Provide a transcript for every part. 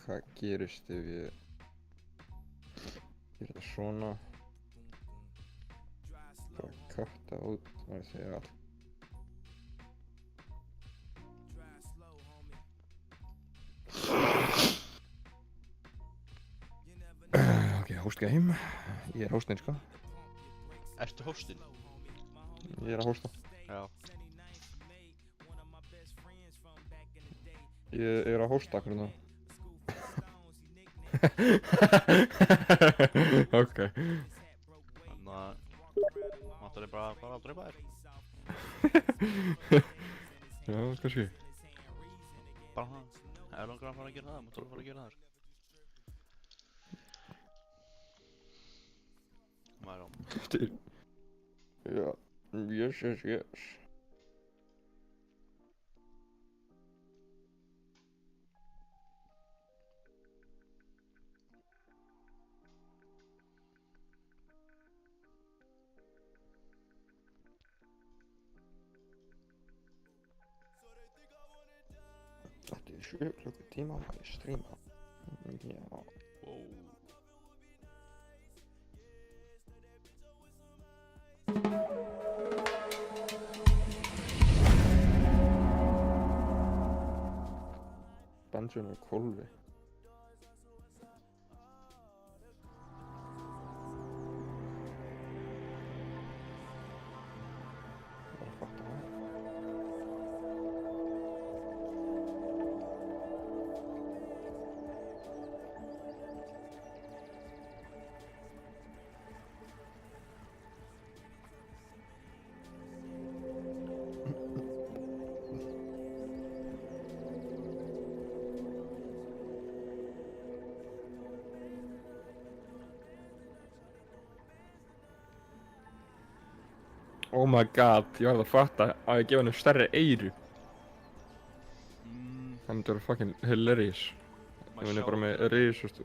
Hvað gerist ef ég gera þetta svona? Bara katta út, maður segja allt. Ok, host game. Ég er hostinn, sko. Ertu hostinn? Ég er að hosta. Já. Ég er að hosta akkur nú. Ok. Þannig að máttu þig bara að dreipa þér. Já, kannski. Bara það. Ef langar að fara að gera það, máttu þú fara að gera það. Maður á. Já, yes. Þetta er 7 klukkutíma að ég streama. Já. Wow. Bensin er hvolfi. Bara fatta það. Oh my god, ég var að fatta að ég gefa henni stærri eyru. Það myndi vera fucking hilarious. Ef henni bara með risastu.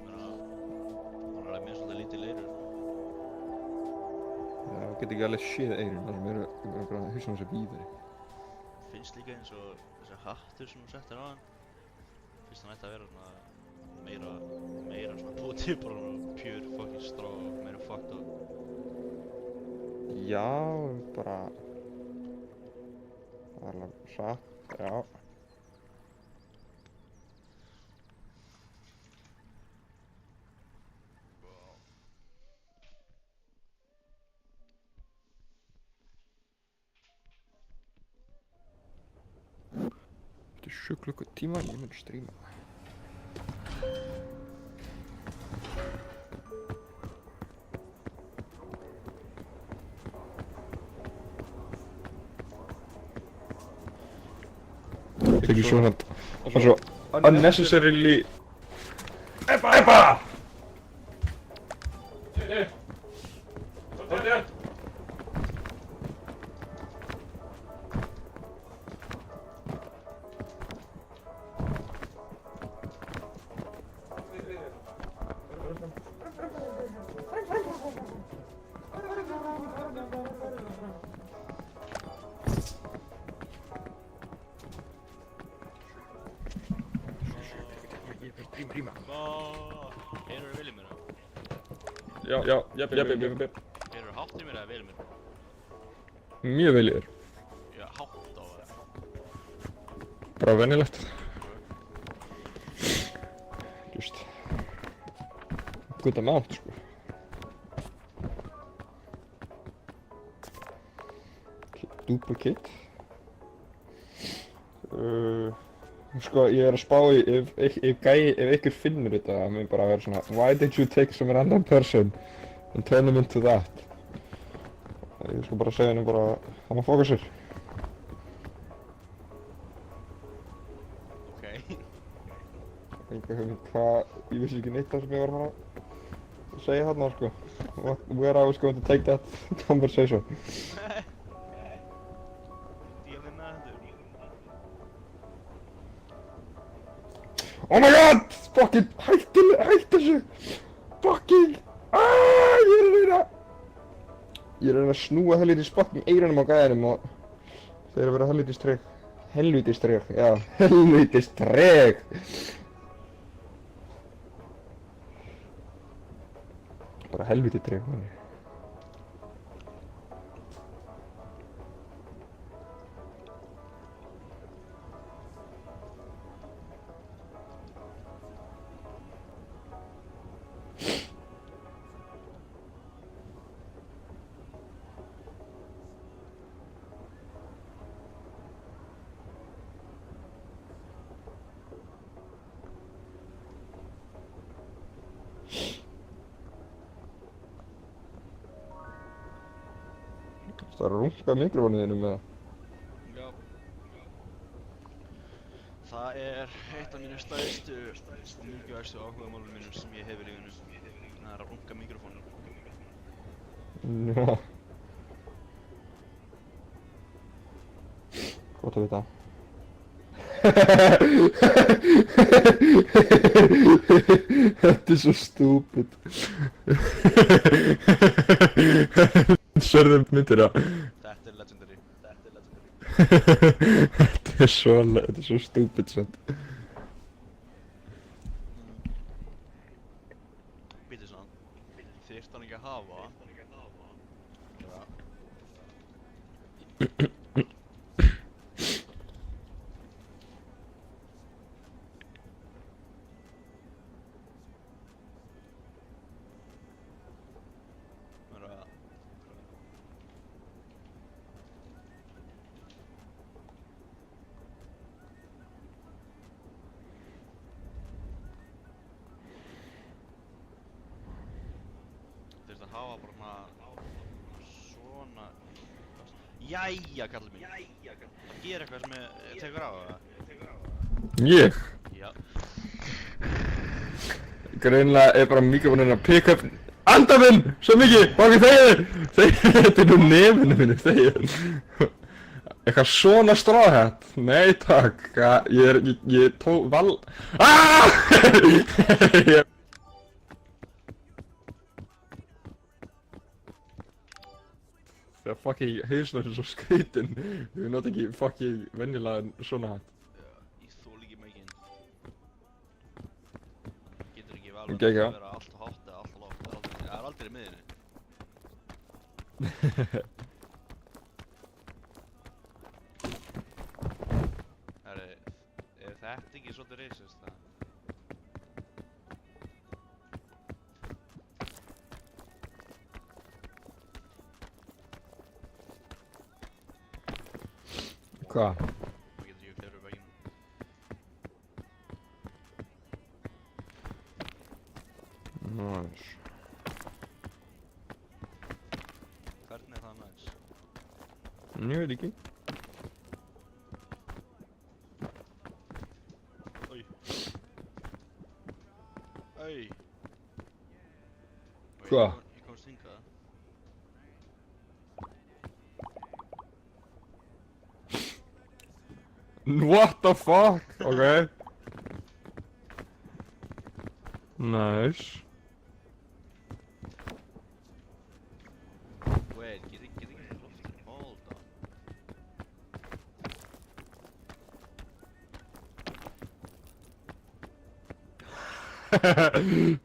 Hún er alveg með svolítið lítil eyrur. Já, ég get ekki alveg séð eyrun, þannig að mér er bara hausinn á þessu víðari. Finnst líka eins og þessi hattur sem hún settir á hann. Finnst hann ætti að vera svona meira svona bútið bara pure fucking strá og meira fucked up. Já, bara... Það er alveg satt, já. Þetta er 7 klukkutíma, ég mun streama. Þetta er ekki svona... Það er svo unnecessarily... Ebba! Príma. Heyrðu vel í mér? Já. Heyrðu hátt í mér eða vel í mér? Mjög vel í þér. Já, hátt á það. Bara venjulegt. Just. Good amount, sko. Duplicate. Sko, ég er að spá í ef ykkur finnur þetta að mér bara vera svona why did you take some random person and turn them into that? Ég skal bara segja henni bara hann að fóka sér. Ok. Einhver hugmynd hvað, ég vissi ekki neitt af sem ég var að fara að segja þarna, sko. Where I was going to take that conversation. Oh my god! Fucking hættu þessu! Fucking! Ég er að reyna að snúa helvítið fucking eyrunum á gæðinum og þeir eru að vera helvítið treg. Helvítið treg, já. Helvítið treg! bara helviti treg manni. Það er að runga mikrofónuðinu með það. Já. Það er eitt af mínu stærstu og mikilvægstu áhugamálum mínum sem ég hef í lífinu. Það er að runga mikrofónum. Já. Gott að vita. Þetta er svo stúpid. Sörðum myndir það. Þetta er legendary. Þetta er svo stúpid samt. Býtu svona. Þyrfti hann ekki að hafa. Já. Þurfti að hafa bara svona... Jæja, kallið minn. Að gera eitthvað sem tekur á það. Ég? Já. Greinilega er bara mikrofónin að pick up anda minn! Svo mikið! Baki þegið! Þetta er nú nefinu minni, þegið! Eitthvað svona stráhætt? Nei takk, ég tók val... AAAAAH! Þegar fucking hausnum er svo skrítinn. Við nota ekki fucking venjulega svona hatt. Já, ég þól ekki meginn. Getur ekki vel Ok, að já. vera allt og hátt eða allt og lágt. Það er aldrei í miðinni. Herri, er þetta ekki svolítið racist það? Hvað? Það getur ekki fleiri veginum. Næs. Hvernig er það næs? Ég veit ekki. Oj. Oj. Hvað? Ég komst hingað. What the fuck? Ok. Nice. Wait, get ekki loftið. Hold on.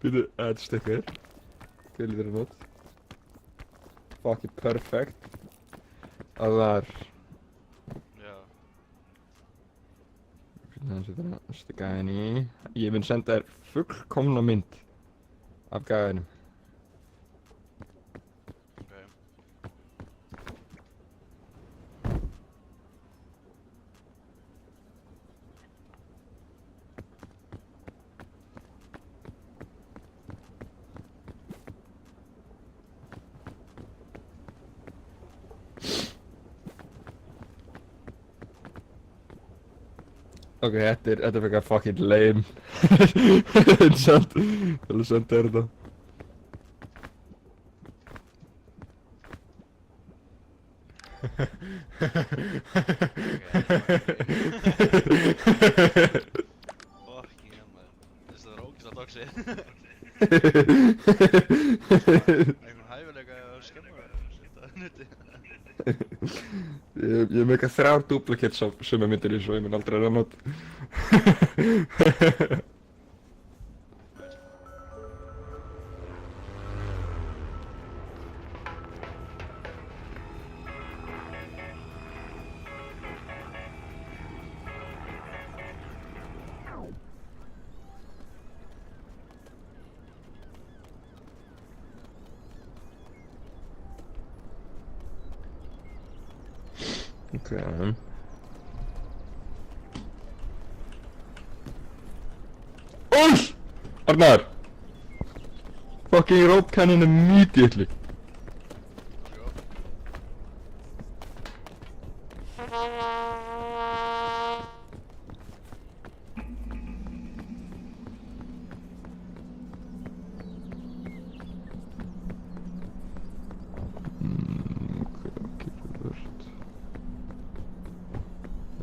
Býtu, þetta stikkir. Til þér not. Fucking perfect. Það er... Já. Hvernig þetta er að stikka henni í. Ég mun senda þér fullkomna mynd af gæðinum. Ok. Ok, þetta er fyrir fucking lame. Það er sant. Það er sant er þetta. Fucking hell man. Það er ógeðslega toxic. Einhvern hæfileika að skemma þetta hnuti. Ég er með eitthvað 3 duplicates af sömu myndir í svo ég mun aldrei að not. Okay. Uss! Arnar! Fucking rope cannon immediately.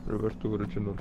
Revert to original.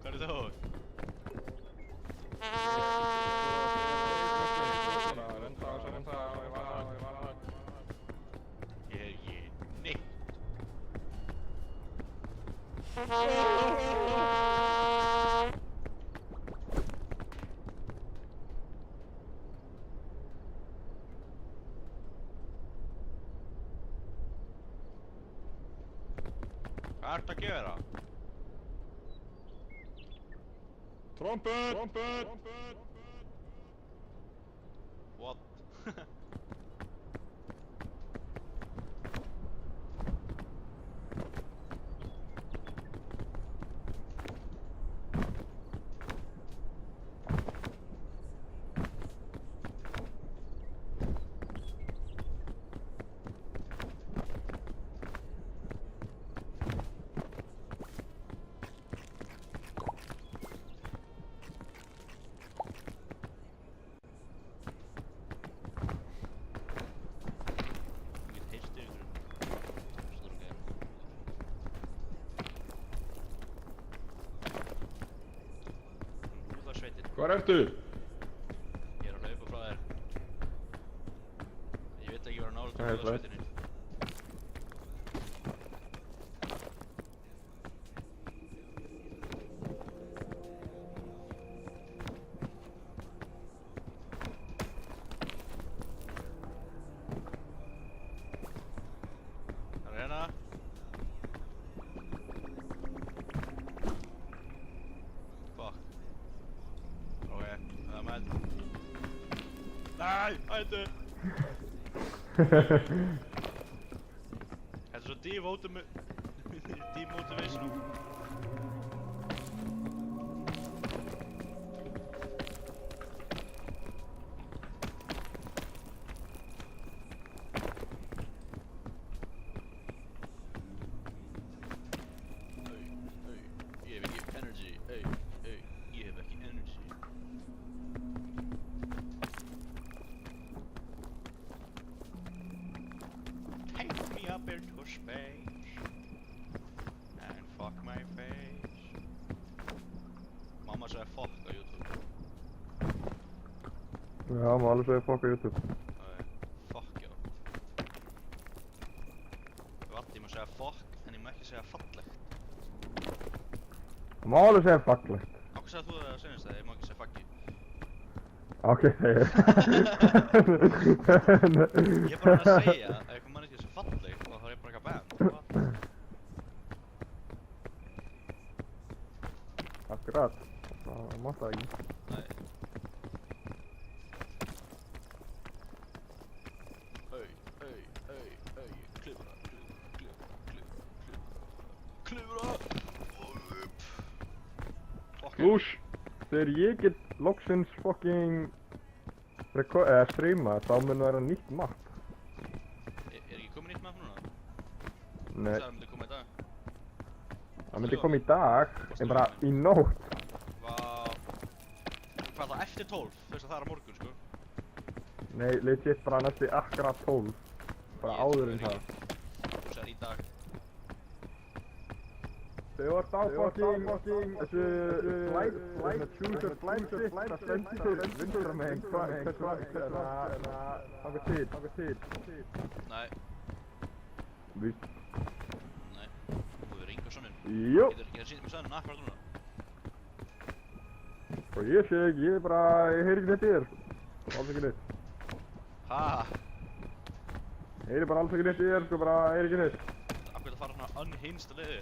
Hvað er þú? Ég neitt. Hvað ertu að gera? Trumpet! What? Hvar ertu? Ég er að hlaupa frá þér. Ég veit ekki vera nálægt Það er Búðarsveitinni. Það er hérna. Fuck. Ok, það er með. Nei, hættu! Þetta er svo demotivational. Ég hef ekki energy. Ég hef ekki energy. Take me up into space. maður segja fuck á YouTube? Já, má alveg segja fuck á YouTube. Fuck já. Ég má segja fuck, en ég má ekki segja fallegt. Má alveg segja fallegt. Á hvað sagði þú það senast að ég má ekki segja fuck you? Ok, segir. Ég er bara að segja að eitthvað mann ekki sé falleg og þá er ég bara eitthvað bam. Akkurat. Það mátt það ekki. Nei. Klifra og upp. Lús, þegar ég get loksins fucking streama, þá mun það vera nýtt map. Er ekki komið nýtt map núna? Nei, Það myndi koma í dag. það myndi koma í dag, en bara í nótt. Vá. Hvað það eftir 12? Þú veist að það er á morgun sko. Nei, legit bara næstu akkurat 12. Bara áður en það. Þú segir í dag. Þau vart á fucking þessu flight, choose your flight shit, það stendur vinstra meginn, þangað til. Nei. Víst. Nei. Þú er ringa sönnun. Jú, Getur sýnt mér sönnun akkurat núna? og ég sé ekki, ég heyri ekki neitt í þér, alls ekki neitt. Ha? Heyri bara alls ekki neitt í þér, sko, bara heyri ekki neitt. Akkur það fara svona unhinged að liði?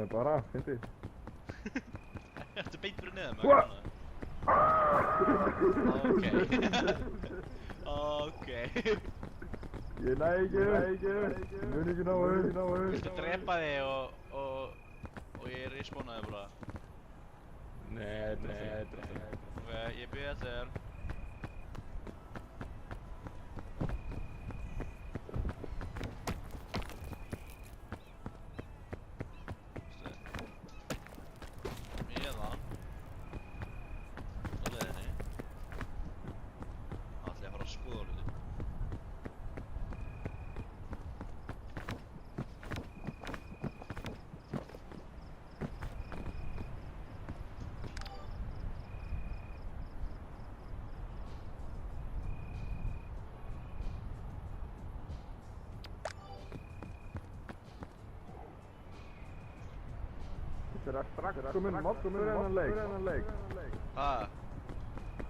Bara, fyndi. Ertu beint fyrir neðan með What? Ok. Ég næ ekki, mun ekki ná auð. Viltu drepa þig og ég respawnaði bara? Nei. Ok, ég byrja þér. Meðan á leiðinni þá ætla ég að fara að skoða hluti. Þetta strax kominn mods fyrir þennan leik. Hvað?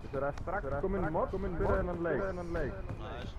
Þetta strax kominn mods fyrir þennan leik. Næs.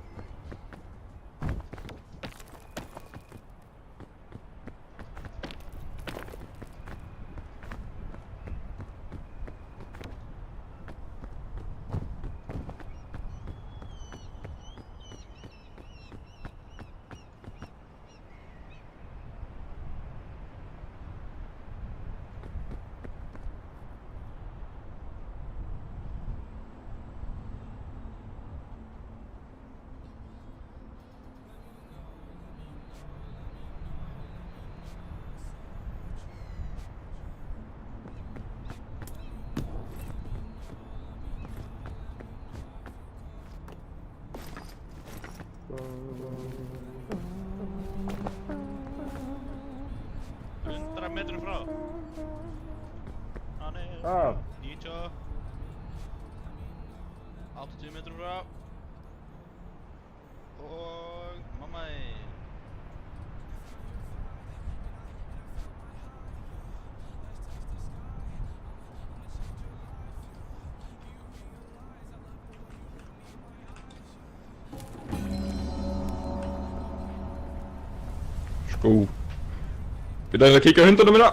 Metrum frá. Hann er 90 80 metrum frá. Og mamma þín. Sko. Við ætlum að kíkja á hundana mína.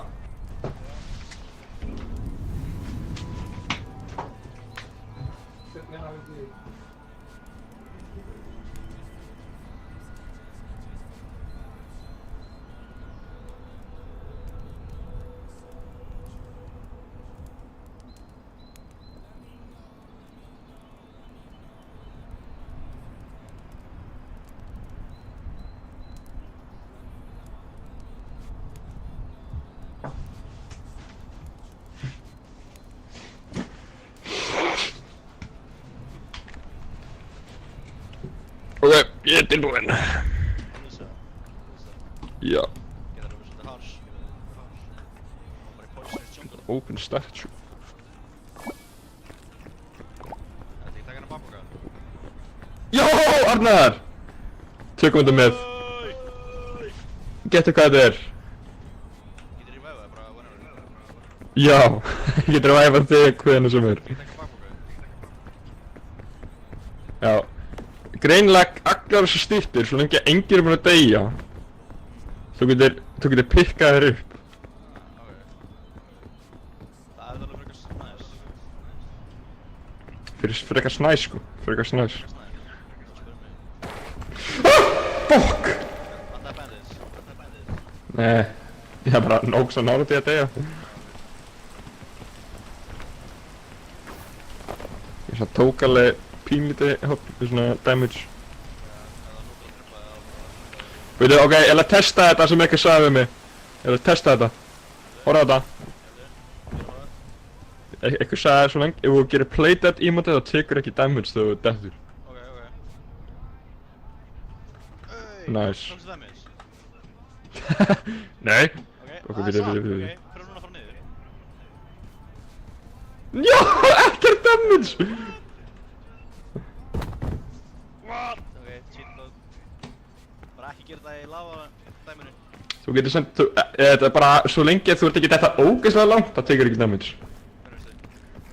Ok, ég er tilbúinn. Já. Getur það verið svolítið harsh? Bara í poisonous Open statue. Þetta ekki taka hennar bakboka? Já, Arnar! Tökum þetta með. Getur hvað þetta er? Getur ég væfa það bara whenever? Já, getur að væfa þig hvernig sem er. Taka bakboka? Já. Greinilega allar þessu stýttir, svo lengi að enginn er búinn að deyja. Þú getur pikkað þér upp. Ok. Það er alveg frekar næs. Fyrir frekar snæs sko, frekar snæs. Frekar snæs. Fuck! Vantaði bandage. Nei, ég er bara nóg svo nálægt í að deyja. Ég svo tók alveg pínlítið svona damage. Veitu, ok, ég ætla að testa þetta sem ekki sagði við mig. Ég ætla að testa þetta. Horfa á þetta. Eitthvað sagði svo lengi, ef þú gerir playdead emote þá tekur ekki damage þegar þú dettur. Ok. Nice. Komstu damage? Nei. Ok, bíddu. ok. Fyrir núna að fara niður. Já, ekkert damage! What? Ok, cheat code. Bara ekki gera það í lava dæminu. Þú getur sendt, þetta er bara svo lengi að þú ert ekki þetta ógeðslega langt, það tekur ekki damage. Hvernig veistu?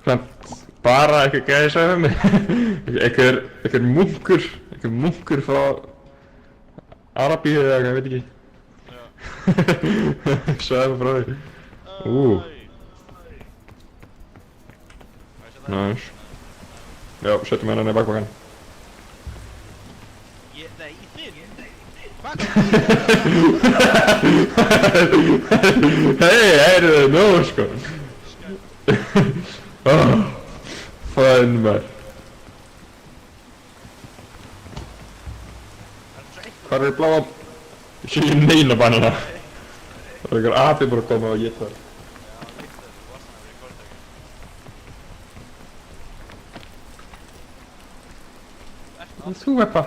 Þannig, bara eitthvað gæði sagði mig. Eitthvað munkur frá Arabíu eða eitthvað, ég veit ekki. Já. Sagði mig frá því. Nice. Já, setjum henni í bakbakan. Nei, í þinn? Hvað? Hei, heyrðu nú sko. Fæn maður. Hvar er bláa? Ég sé ekki neina banana. Það er einhver api bara að koma og geta það. Það er þú eppa.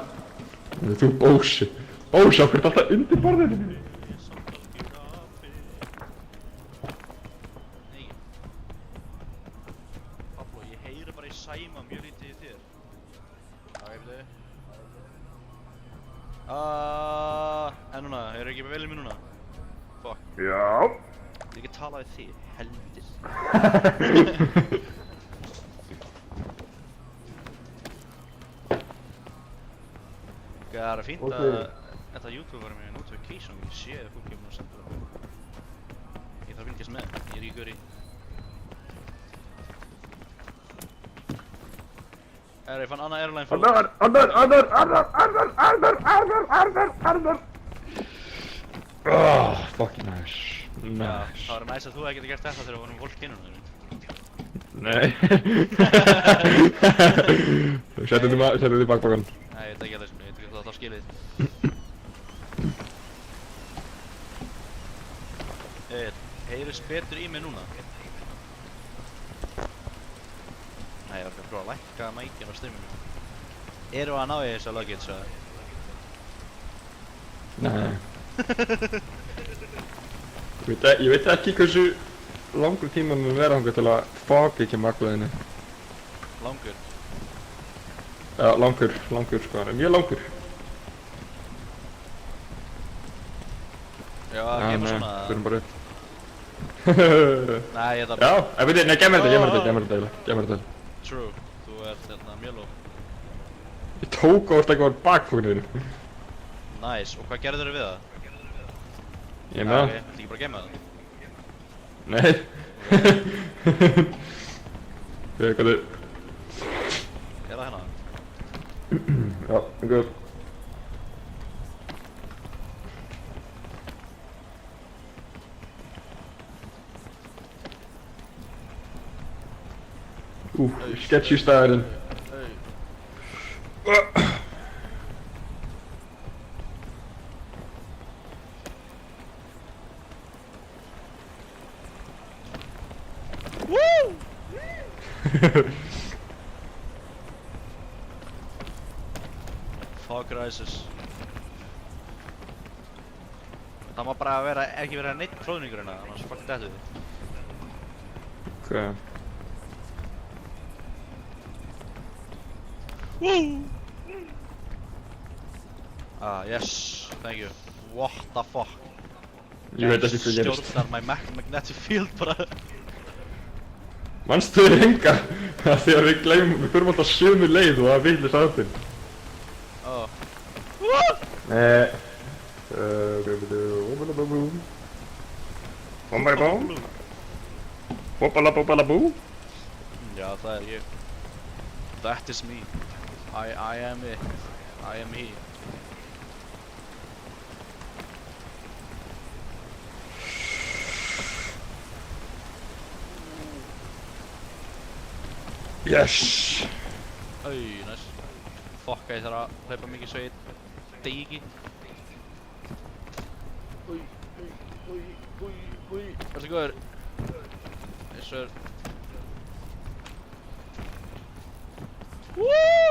Það er þú Bósi. Bósi, okkur er alltaf undir borðinu. Nei. Pablo, ég heyri bara í sæma mjög lítið í þér. Já, ég veit þið. En núna, eru ekki vel í mig núna? Fuck. Já. Ég vil ekki tala við þig, helvítis. Það er fínt að þetta YouTube var með notification og ég sé að fólk kemur og sendur það. Ég þarf að fylgjast með, ég er ekki gaur í. Ég fann annað airline fólk. Arnar! Oh, fucking nice. Nice. Það var næst að þú hefði getið gert þetta þegar við vorum fólk innum þeirri. Nei. Settu þið í bakbakan. Nei, ég veit ekki alveg sem, ég veit ekki hvað það skilið. Heyrist betur í mig núna? Nei, ég var ekki að prófa að lækka mækinn á streaminu. Erum við að ná í þess að luggage eða? Nei. Ég veit ekki hversu langur tíma mun vera þangað til að fog ekki maglaðinu. Langur? Já, langur sko, hann er mjög langur. Já, kemur svona... Nei, fyrir bara upp. Nei, ég þarf... Já, veit þið, nei, gemur þetta. True, þú ert hérna mjög lóð. Ég tók og ekki var bakfóknir. Nice, og hvað gerður þau við það? Ég með það. Ok, ætli ekki bara að gemma það? Nei. Við erum hvað þið... Er það hérna? Já, good. Sketchy staðurinn. Woo! Fog rises. Það má bara vera, ekki vera neitt klóðningur hérna, annars fuck þetta við. Okay. Woo! Ah, yes, thank you. What the fuck? Ég veit ekki hvað gerist. Stjórnar my magnetic field bara. Manstu þið enga? Þegar við gleymum, við förum alltaf sömu leið og það vilja sáttinn. Oh. Bombalabóm. Bombalabóbalabú. Já, það er ég. That is me. I am it. I am he. Yes! Æj, næs. Fuck, ég þarf að hlaupa mikið svo ég degi ekki. Vertu góður. Yes sir. Woo!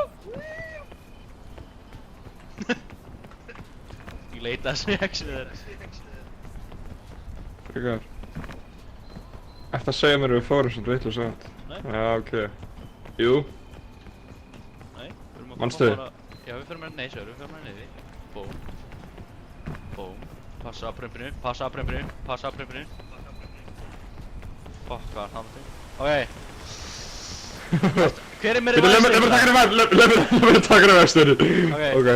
Ég leita þessu reaksinu þér. Frekar. Ertu að segja mér að við fórum svona vitlaust átt? Nei. Já, ok. Jú. Nei, við erum að Manstu þið? Já, við förum með, nei, sir, við förum með niður. Bóm. Bóm. Passa að prumpinu, passa að prumpinu, passa að prumpinu. Fuck, hvað er það með þig? Ok. Hver er mér í Leif mér að taka þér vestur. Ok.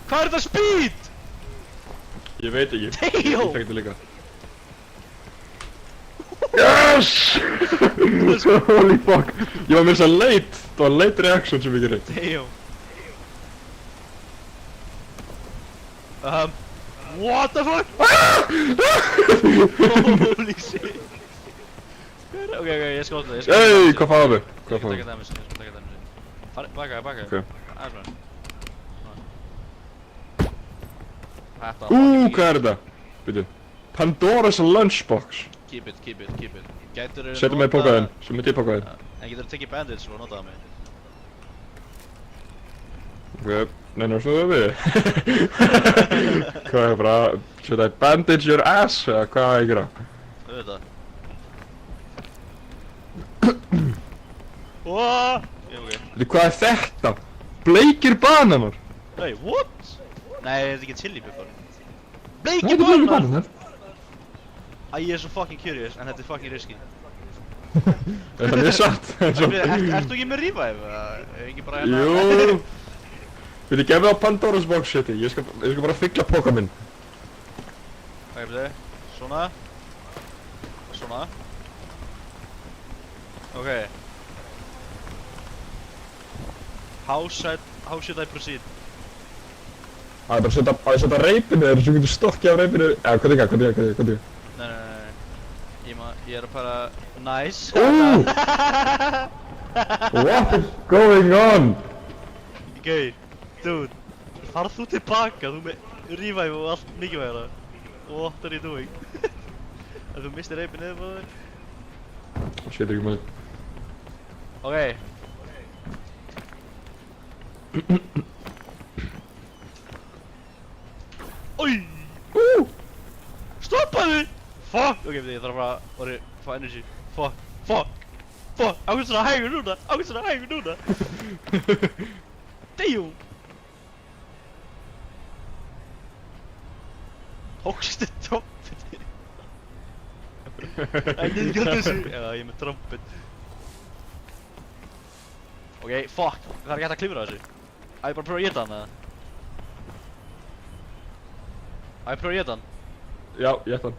Hvað er þetta speed? Ég veit ekki. Damn! Ég tek þetta líka. Yes! Holy fuck. Ég var mér svo late. Það var late reaction sem ég gerði. Damn. What the fuck? Holy shit. Ok, ég skóta það, Hey, hvað fáum við? Ég skal taka damage, ég skal taka damage. Baka. Ok. Aðeins með. Þetta Hvað er þetta? Bíddu. Pandora's lunchbox. Keep it. Gætirðu Setjum mig í pókaðinn. Setjum mig í pókaðinn. En geturðu tekið bandage og notaða mig? Ok, neina snúðu við. Hvað er bara, should I bandage your ass? Eða hvað er ég að gera? Auðvitað. What? Ok. Veitu, hvað er þetta? Bleikir bananar? Hey, what? Nei, þetta er ekki chili pepper. Nei, Bleiki þetta er bleikir bananar! bananar. Æ, ég er svo fucking curious, en þetta er fucking risky. Er það mjög satt? Ertu ekki með revive? Ekki bara hérna? Jú. Veitu, gef mig á Pandora's box shiti. Ég skal bara fylla póka minn. Ok, byrju. Svona. Svona. Ok. How should I proceed? Það er bara að setja reipinu þegar þú getur stokkið af reipinu. Eða, hvað er það? Nei. Ég er að fara... Nice. Ooh! What is going on? Gauð, dude. Farð þú tilbaka, þú með revive og allt mikilvægara. What are you doing? Þú mistir reipið niður på þér. Shit, ekki maður. Ok. Oi! Stoppaðu! Fuck! Ok, ég þarf að fá energy. Fuck! Ákveð svona hægur núna! Damn! Hókstu trompeti! Æ, niður þessu! Já, ég er með trompet. Ok, fuck! Það er ekki hægt að klifra þessu. Æ, ég bara pröfa að éta hann, eða? Æ, ég pröfa að éta hann. Já, ég ætti hann.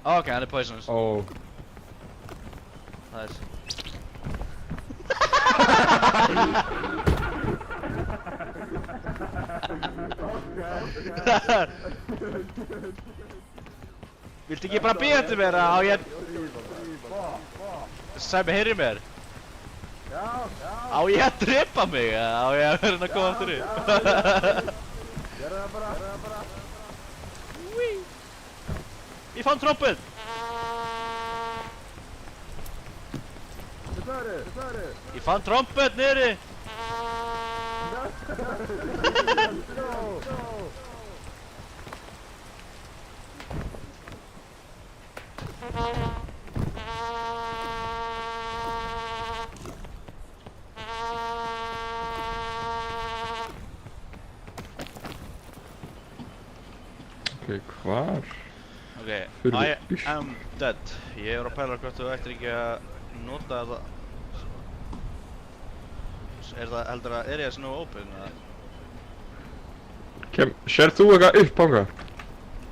Ok, hann er poisonous. Ó. Nice. Viltu ekki bara býða til mér á ég... Sæmi, heyri mér? Á ég að drepa mig? Á ég að vera að koma aftur í? Gerðu það bara. Ég fann trompet! Hvað er það? Ég fann trompet niðri! Hvað? Ok, hvar? Ok, Fyrir I bíl. am dead. Ég er að pæla hvort þú ættir ekki að nota þetta. Heldur að area sé nú open eða? Sér þú eitthvað upp þangað?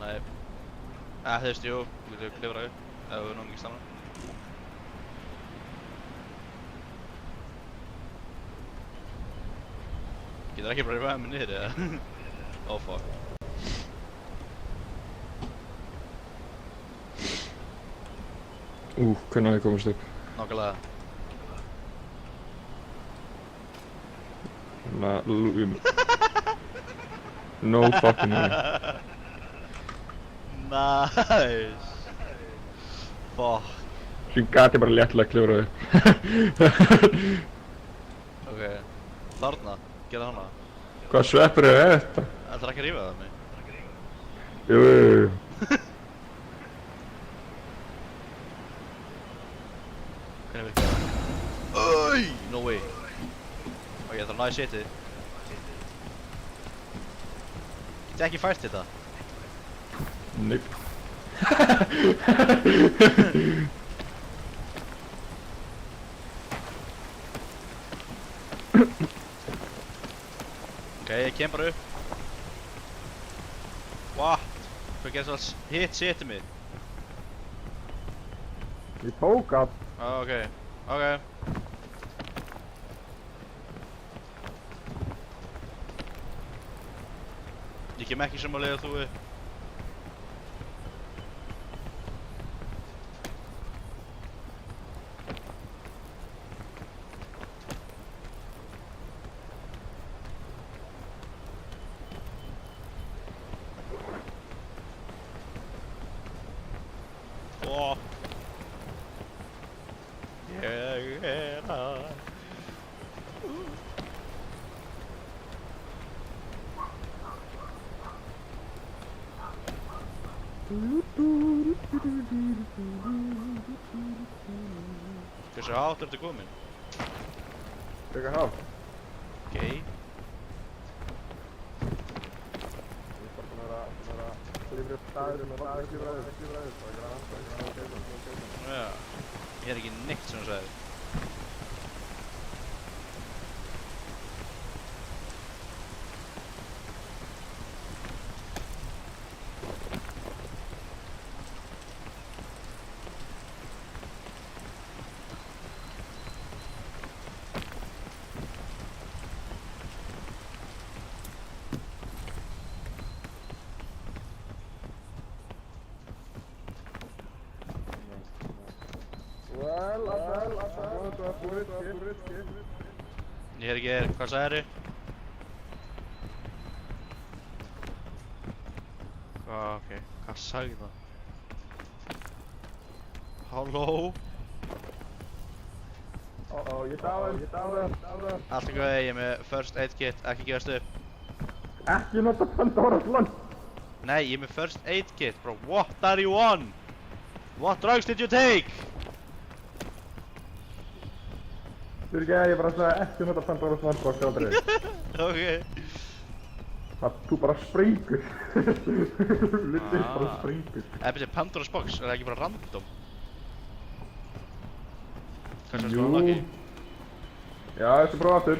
Nei. Þú veist, jú, þú getur klifrað upp ef við náum ekki stanna. Getur ekki bara ræðið mig niður eða? Oh fuck. Hvernig á ég komast upp? Nákvæmlega. No fucking way. Nice. Fuck. Svo gat ég bara léttilega klifra upp. Ok. Þarna, gera hana. Hvað sveppur er þetta? Ætlar ekki að rífa það mig? Jú. Hvernig virkar það? Oi! No way. Ok, það er næst setið. Get ekki fært þetta? Nope. Ok, ég kem bara upp. What? Hvað gerðist alls hitt setið mitt? Ég tók að. Ok, ok. Ég kem ekki sem að leiða þú upp. Åh. Ég er að. Hversu hátt ertu komin? Frekar hátt. Ok. Ég er bara búinn að vera klifra upp staðir með vatn að klifra upp. Það er ekki að vanta. Já. Ég er ekki neitt sem þú sagði. Ég er ekki, hvað sagðirðu? Ok, hvað sagði það? Halló? Ég dáði. Allt í góði, ég er með first aid kit, ekki gefast upp. Ekki nota Pandora's Lunch. Nei, ég er með first aid kit, bro. What are you on? What drugs did you take? Þú ekki að ég bara sagði ekki nota Pandora's Lunch box aldrei. Ok. Þú bara springur. Lítið bara Ah. springur. Beti, Pandora's box, er það ekki bara random? Hvað er Jú. það lagi? Já, ég skal prófa aftur.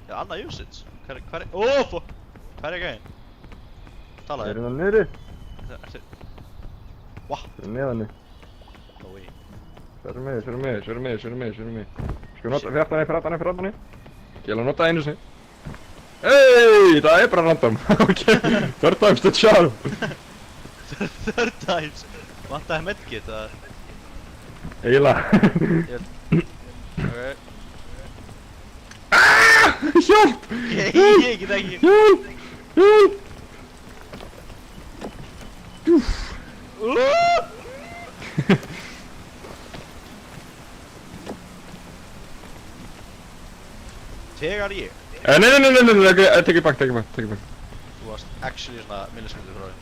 Já, annað usage. Hvað er... Ó, fuck! Hvað er gæðin? Talaði. Er hérna niðri? Ertu... What? Er neðanni. No way. Sverðu mig. Sko nota fjartanni. Ég vil að nota einu sinni. Hey, það er bara random. Ok, third time's the charm. Third times. Vantaði medkit, eða? Eiginlega. Ok. Hjálp! Ég get ekki. Hjálp! þegar ég Nei, tekið bakk. Þú varst actually svona millisekundur frá því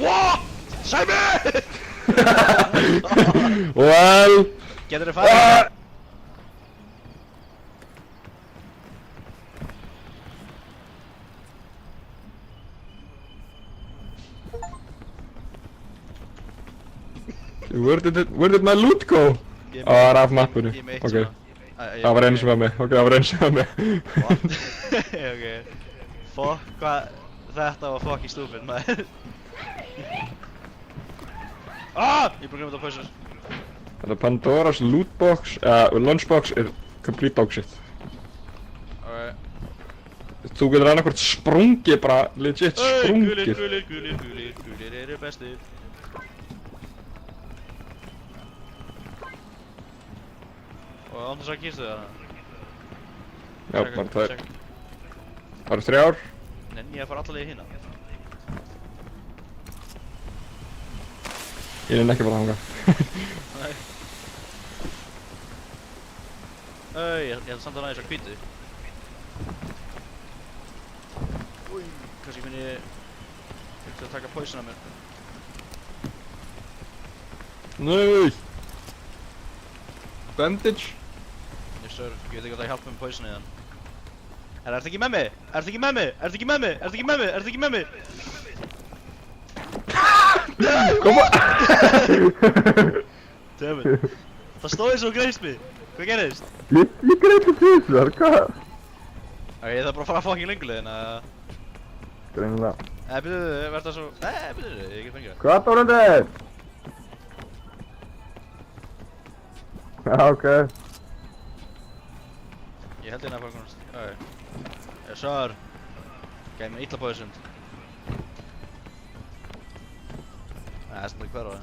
WHAT?! Sæmi! Well... Getur þið farið? Where did my loot go? Það var af mappinu, ok. Það var einu sem var með, What? Ok. Fuck, hvað... Þetta var fucking stupid, maður. Ah! Ég er búinn að glemma þetta á pausur. Þetta Pandora's lootbox, lunchbox er complete dog shit. Ok. Þú getur annarkvort sprungið bara, legit sprungið. Gulir eru bestir. Og án þess að kistu það hana? Já, bara það er... Það eru 3 ár. Nenni ég að fara alla leið hina? Ég nenni ekki að fara þangað. Nei. Ég ætla samt að ná þess að hvítu. Új, kannski minn ég að taka poison af mér. Nei! Bandage? Yes sir, ég veit ekki að það hjálpa með poisonið hann. Ertu ekki með mig? Ertu ekki með mig? Ertu ekki með mig? Ertu ekki með mig? Ertu ekki með mig? Koma! Dammit. Það stóð eins og greist mig. Hvað gerðist? Ég greið til þessar, hvað? Ok, ég þarf bara að fara fucking lengulegin að... Greinilega. Byrjuðu, verð það svo... Byrjuðu, ég get fengið það. Hvað tónandi? Já, ok. Ég held hérna að fara konast. Ok. Yes sir. Gæði mér illa poison. Það er sem það hverfa.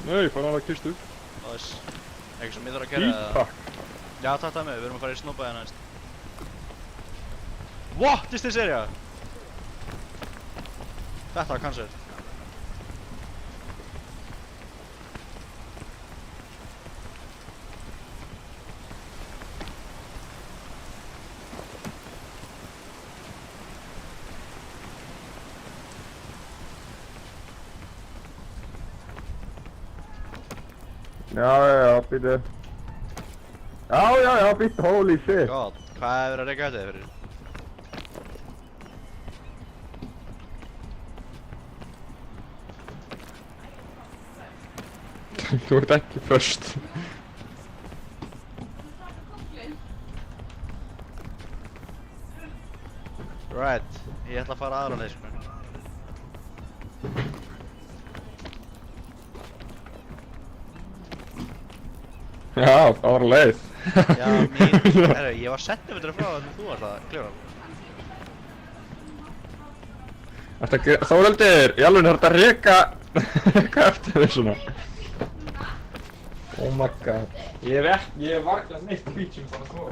Nei, fara hann að kistu. Nice. Eitthvað sem ég þarf að gera eða... Takk. Já, takk það með, við erum að fara í snópaði næst. What is this area? Þetta var cancelled. Já, býttu. Já, býttu, holy shit. God, hvað hefur verið að reyka þetta fyrir? Þú ert ekki först. Right, ég ætla að fara aðra leið, sko. Já, það var leið. Já, herru, ég var sentimetra frá þannig að þú varst að kljóra. Þóraldur, í alveg þarf þetta að reka eftir þig svona. Oh my god. Ég hef varglað neitt feature bara svo.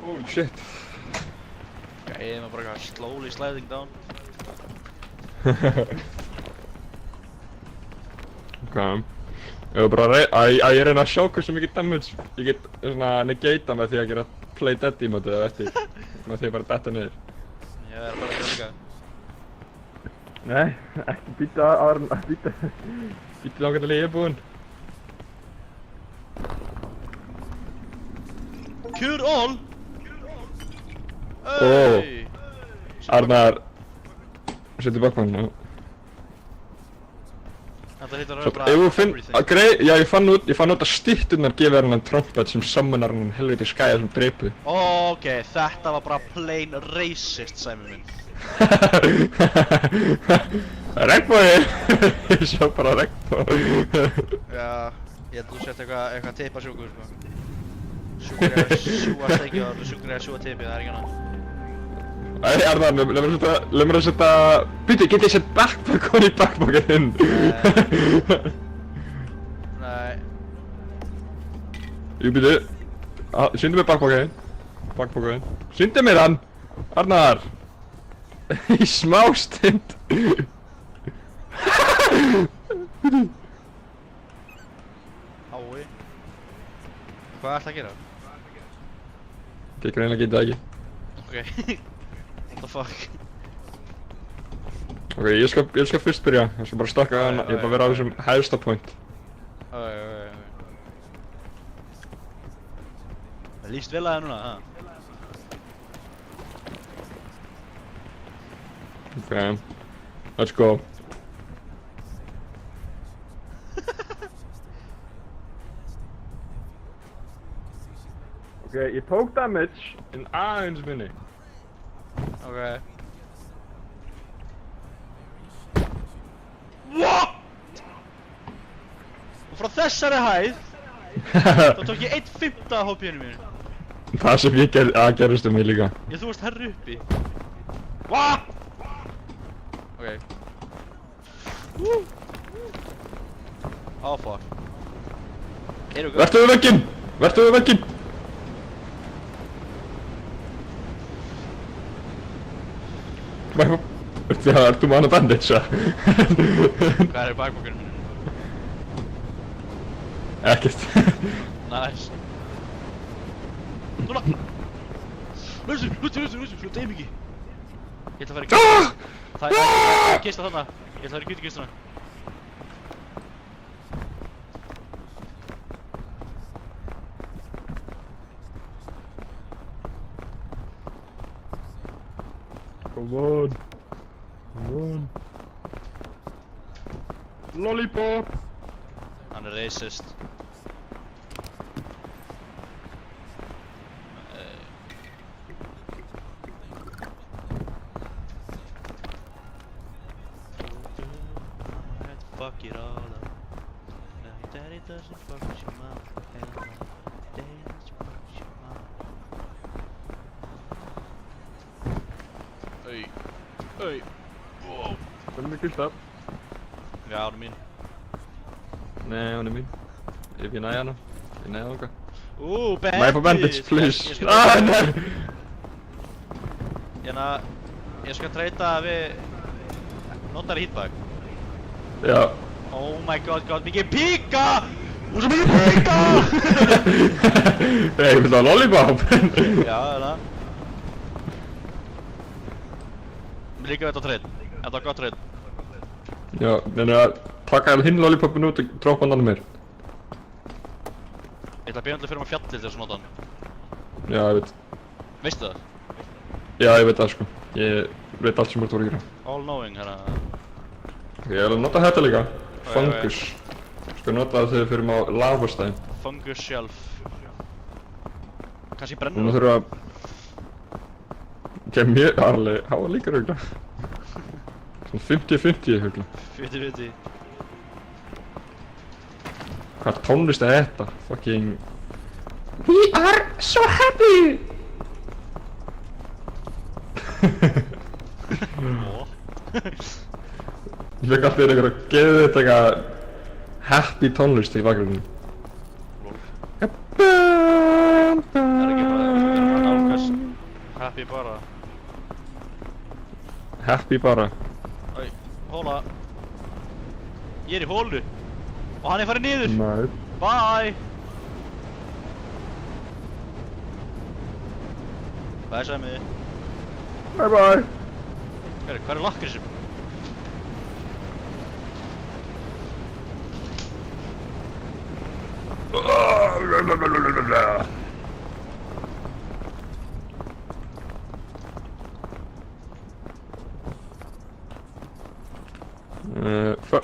Holy shit. Ég er bara eitthvað slowly sliding down. Ok. Ég var bara að reyna að sjá hversu mikið damage ég get svona negata með því að gera play dead emote eða eftir. Með því að bara detta niður. Ég er bara að gera líka. Nei, ekki býta áður en að býta. Býta langar til að ég er búinn. Cure all! Ó. Arnar, settu bakmann á. Þetta hittar Svo, bara ef þú finn, everything. já ég fann út að stytturnar gefa hennan trompet sem summonar hennan helviti skæða sem dreipu. Ó, Ok, þetta var bara plain racist, Sæmi minn. Regnbogi! Ég sjá bara regnbogi. Já, ég held að þú sért eitthvað teipasjúkur, sko. Sjúkur er að sjúa steikið og sjúkur er að sjúa teipið, það er ekki annað. Æ, Arnar, leið mér að setja... Býtu, get ég sett backpack í backpackinn inn? Nei. Jú, býtu. Sýndu mér backpackinn. Sýndu mér hann! Arnar! Í smástund! Ái. Hvað ætla að gera? Ég greinlega geta það ekki. Ok. What the fuck? Ok, ég skal fyrst byrja. Ég skal bara stakka hann. Ég er bara að vera á þessum hægsta point. Ok. Það líst vel að það núna, ha? Ok. Let's go. Ok, ég tók damage en aðeins minni. Ok. What?! Og frá þessari hæð, þá tók ég 1/5 af HP-inu mínu. Það sem ég gerist mig líka. Þú varst herri uppi. What?! Ok. Oh fuck. Erum við Vertu við vegginn! Vertu við vegginn! Ertu með hana bandage, Hvað er í bakbókinu mínu? Ekkert. Nice. Núna! Lausu, svo deyjum ekki. Ég ætla að fara í kista. Það er kista þarna. Ég ætla að fara í hvítu kistuna. Come on. Lollipop! Hann er racist. Fuck it all up. Now daddy doesn't fuck with your mom. Hell no. Daddy doesn't fuck with your mom. Hey. Wow. Vill du kista? Já, hún er mín. Nei, hún er mín. Ef ég næja hana. Ég næja hana. Bandage! Má ég fá bandage, please? Ég skal Nei! Ég skal treyta við... Notar hitbag. Já. Oh my god, mikið píka! Þú svo mikið píka! Hey, vil du ha lollipop? Já, það. Mér líka þetta treyt. Þetta var gott treyt. Já, að taka hinn lollipopin út og droppa hann annað mér. Ég ætla að byrja fyrir mig fjallið til þess að nota hann. Já, ég veit. Veistu það? Já, ég veit það sko. Ég veit allt sem þú voru að gera. All knowing, hérna. Ok, ég ætla að nota þetta líka. Fungus. Skal nota það þegar við fyrir á lavastæðin. Fungus sjálf. Kannski Núna brennur það. þurfum að... Ok, mér alveg, hafa líka rögla. Svona 50-50 rögla. Fytti. Hvað tónlist er þetta? Fucking... We are so happy! Ég fekk alltaf einhverja að geða þetta eitthvað happy tónlist í bakgrunni. Er ekki bara nálgast happy bara. Happy bara. Æ, hóla. Ég er í hólu. Og hann er farið niður. Nei. Bye! Bye, Sæmi. Bye bye. Hvað er lakkrísum? Bara fá...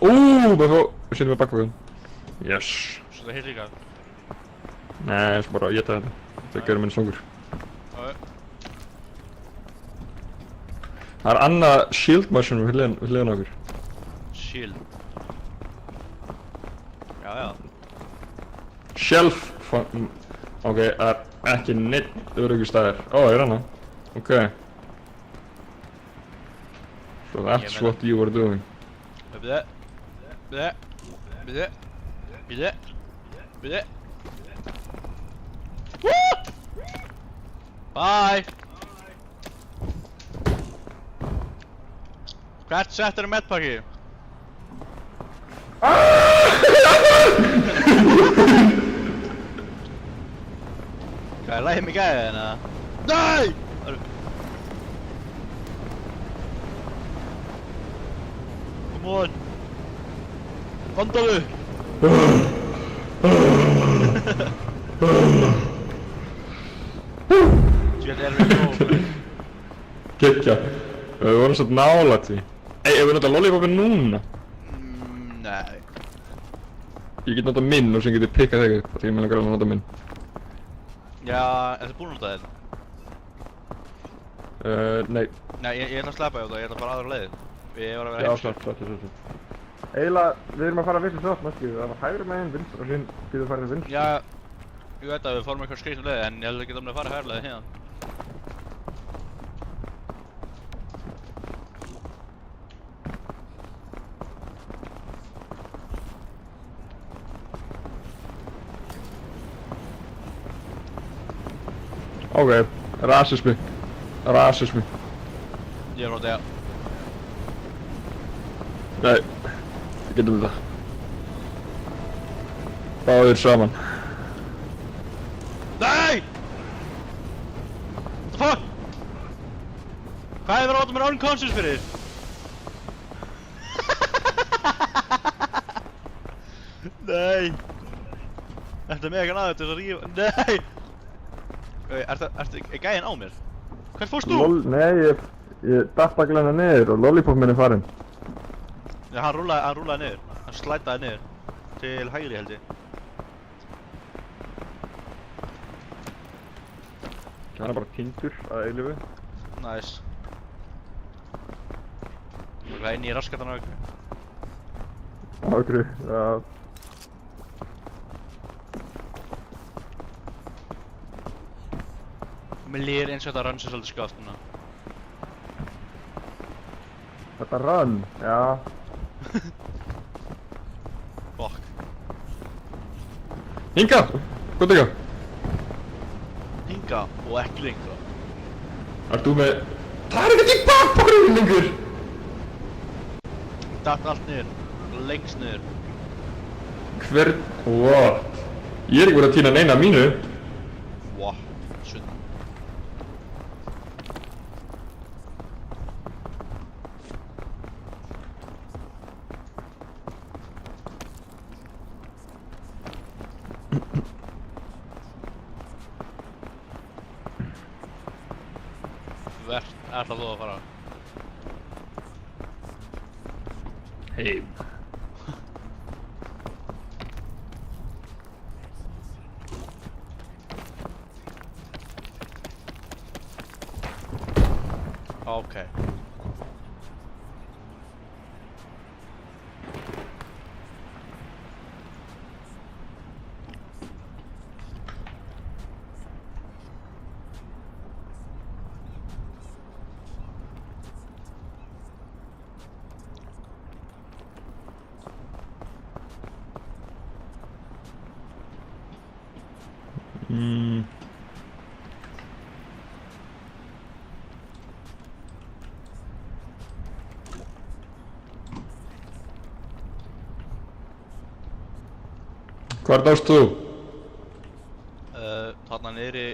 Sýnum við bakvögun. Yes. Svo það heit líka. Nei, ég skal bara geta þetta. Það gerir minni svangur. Ok. Það er annað shield mushroom við hliðin okkur. Shield. Já. Shelf ok, það er ekki neitt öruggustæðir. Ó, ég er hana. Ok. So that's what you were doing. Bide. Woo! Bye! Hvert settur medpakki? Hvað er lægið mig gæðið hérna? NEI! Come on! Vandaðu! Þetta er við góð. Gekkja. Við vorum svo nálægt því. Ef við nota lollipopin núna. Nei. Ég get nota minn og sem get ég pikkað þig upp. Því ég meina græna að nota minn. Já, ertu búinn að nota þetta? Nei. Nei, ég ætla að sleppa þér út og ég ætla að fara aðra leið. Ég var að vera Já, heimskur. svart. Eiginlega, við erum að fara að vissu sátt, næstu. Það var hægri meginn, vinstra og hinn getur farið vinstra. Já, ég veit að við fórum eitthvað skrýtnum leið en ég held ekki að fara hægri leið hérna. Ok, rasismi. Ég er frá þetta. Nei, við getum þetta. Báðir saman. NEI! What the fuck? Hvað er verið að láta mér unconscious fyrir? Nei! Ertu með eitthvað aðeins til þess að rífa? Nei! Ertu gæinn á mér? Hvert fórst þú? Nei, ég datt að glæna niður og lollipop minn er farinn. Já, hann rúlaði niður. Hann slætaði niður. Til hægri held ég. Hann er bara týndur að eilífu. Næs. Það er inn í raskatan á ykkur. Okkur, já. Mér líður eins og þetta rann sér svolítið skátt núna. Þetta run, já. Fuck. Hingað! Hvað er það? Hinga og ekki lengra. Ert þú með... Það er ekkert í bakpokkurinn lengur! Datt allt niður. Lengst niður. What? Ég er ekki verið að týna neina mínu. Wow. Sund. Hvert ætlar þú að fara? Heim. Okay. Hvar dást þú? Þarna niðri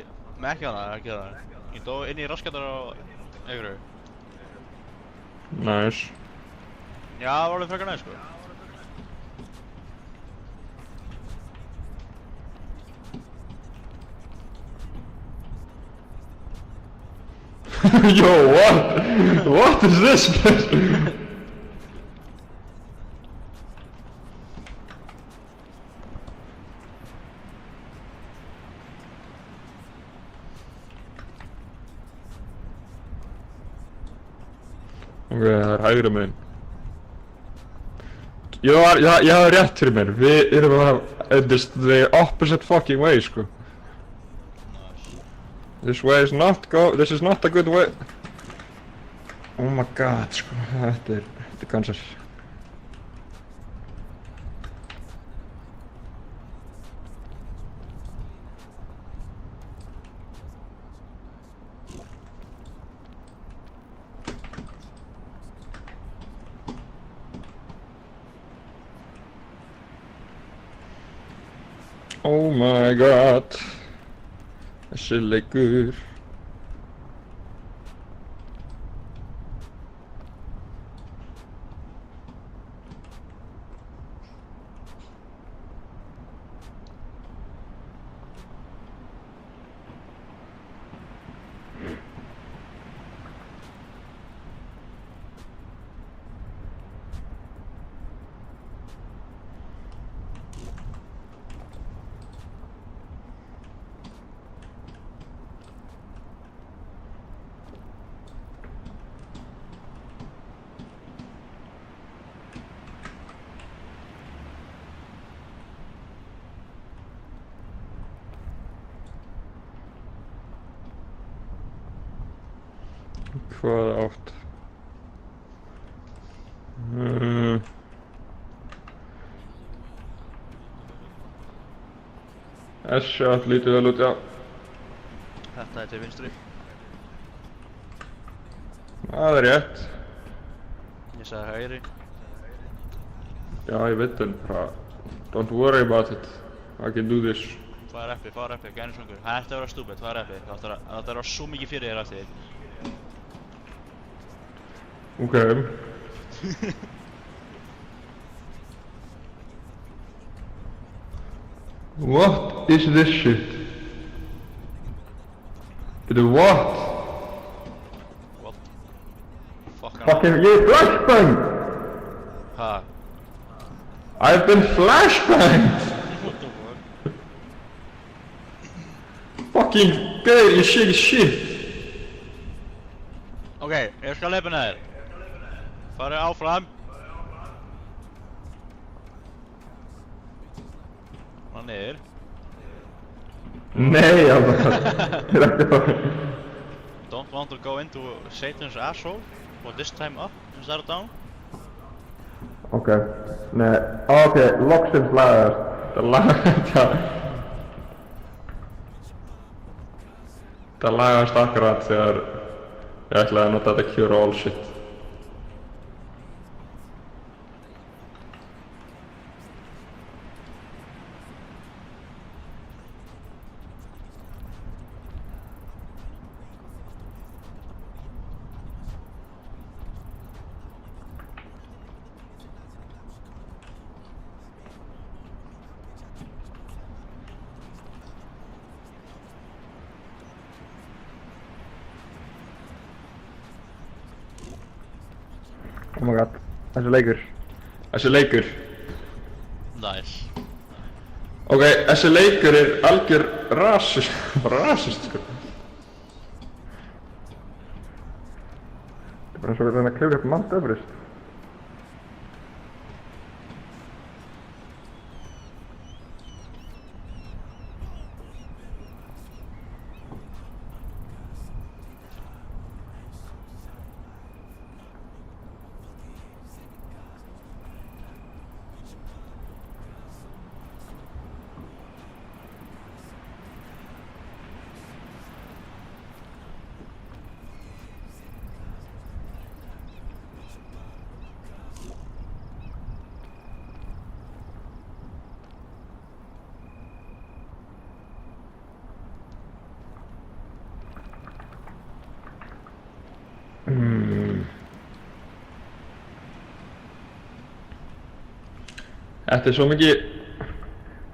með ekki hana að gera það. Ég dó inn í raskatar á Egru. Nice. Já, það var alveg frekar næst sko. Yo, what? What is this? Ok, það hægri megin. Ég hafði rétt fyrir mér. Við erum the opposite fucking way, sko. Nice. This is not a good way. Oh my god, sko. Þetta er kansar. Oh my god. Þessi leikur. Hvað átt? S-shot lítið vel út, já. Þetta er til vinstri. Það er rétt. Ég sagði hægri. Já, ég veit en bara, don't worry about it. I can do this. Fara uppi, gæni svöngur. Það ætti að vera stúpid, fara uppi. Það ætti að vera svo mikið fyrir þér eftir þér. Ok. What is this shit? What? What? Fucking you flashbang! Ha? I've been flashbanged! What the fuck? Fucking gauð, you shit shit! Ok, ég skal leipa þér. Farið áfram. Og niður. Nei, alveg. Don't want to go into Satan's asshole, but this time up instead of down. Ok, nei, ok, loksins lagast. Það lagast akkurat þegar ég ætlaði að nota þetta cure all shit. Oh my god, þessi leikur. Nice. Ok, þessi leikur er algjör rasist sko. Þetta er bara eins og að reyna að klifra upp Mount Everest. Þetta er svo mikið...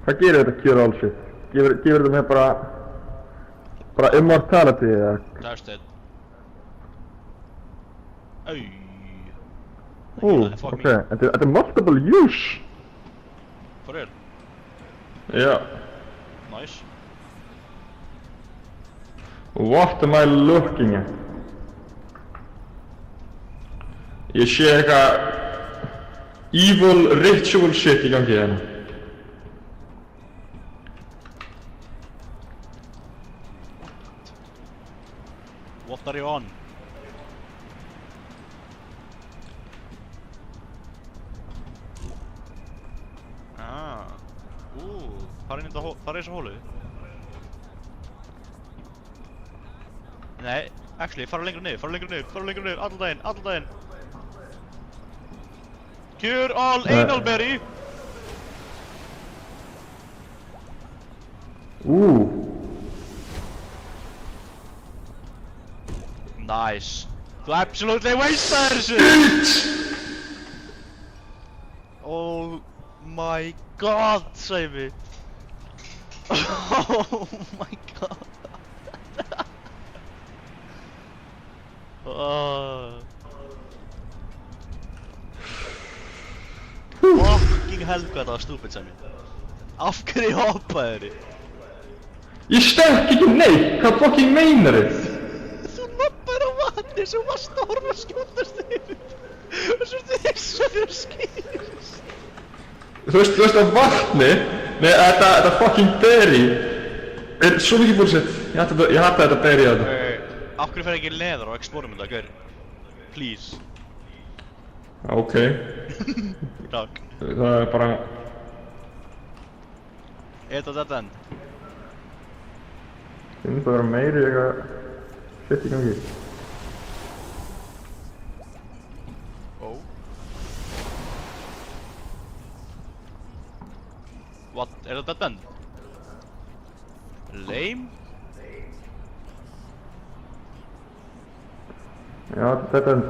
Hvað gerir þetta cure all shit? Gefur þetta mér bara immortality eða? That's it. Auuu. Ok, þetta er multiple use! For real? Já. Nice. What am I looking at? Ég sé eitthvað evil ritual shit í gangi hérna. What are you on? Fara inn í þessa hólu? Nei, actually, fara lengra niður, allan daginn. Cure all analberry! Nice. Þú absolutely wastaði þessu! Oh my god, Sæmi. Oh my god. Fucking hell hvað það var stúpid, Sæmi. Af hverju hoppaði þér? Ég stökk ekki neitt, hvað fucking meinar þið? Þú lappar á vatni sem var storm að skjótast yfir. Og svo þessu fyrir skýrst. Þú veist að vatni? Nei, þetta fucking berry er svo mikið bullshit. Ég hata þetta berry að þetta. Af hverju fer ekki leðar og explorum þetta, gaur? Please. Ok. Takk. Það er bara... Er þetta dead end? Það finnst að vera meiri eitthvað shit í gangi. Oh. What? Er þetta dead end? Lame? Já, þetta er...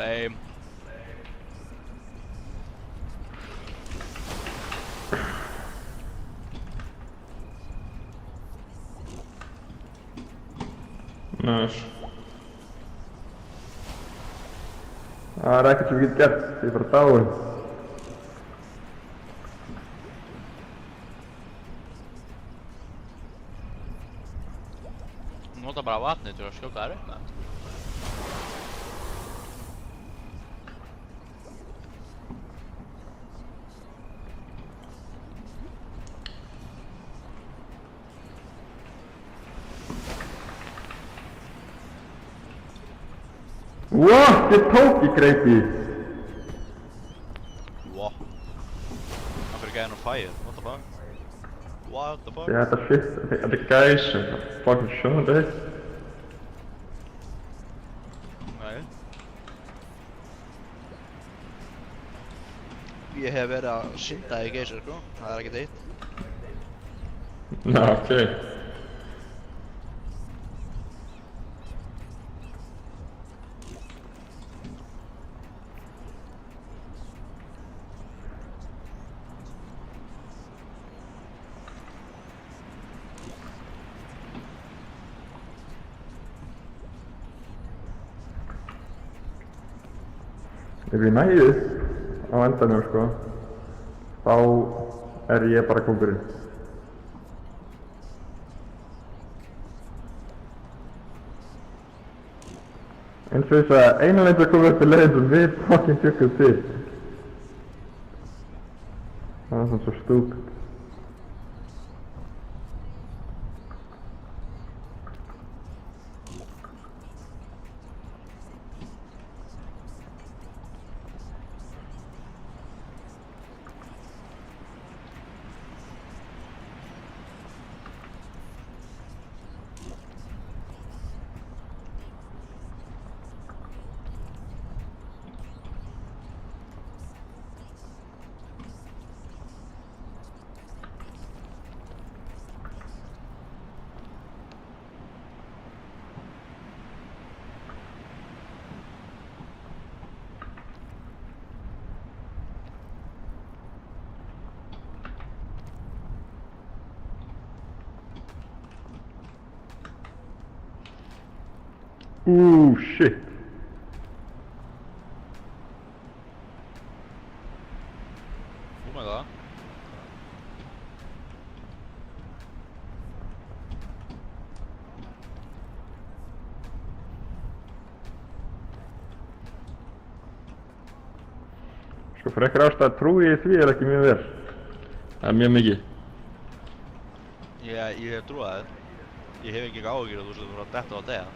Lame. Nice. Það er ekkert sem ég get gert, ég er bara dáinn. Nota bara vatnið til að skjóta þær upp með. What? Ég tók í greipi! Wow. Af hverju gæði hann á fire? What the fuck? What the fuck? Þetta shit, þetta er gæs sem fucking sjónandi heitt. Nei. Ég hef verið að synda í geysir, sko. Það er ekkert eitt. Ná, ok. Ef ég næði upp á endanum, sko, þá er ég bara kóngurinn. Eins og þess að eina leið að koma upp í leiðin sem við fucking fjökkum til. Það er svona svo stúpid. Shit. Oh my god. Sko, fyrir einhver ástæð trúi ég því ekki mjög vel. Það er mjög mikið. Ég trúa það. Ég hef ekki áhyggjur að þú setur að detta á að deyja.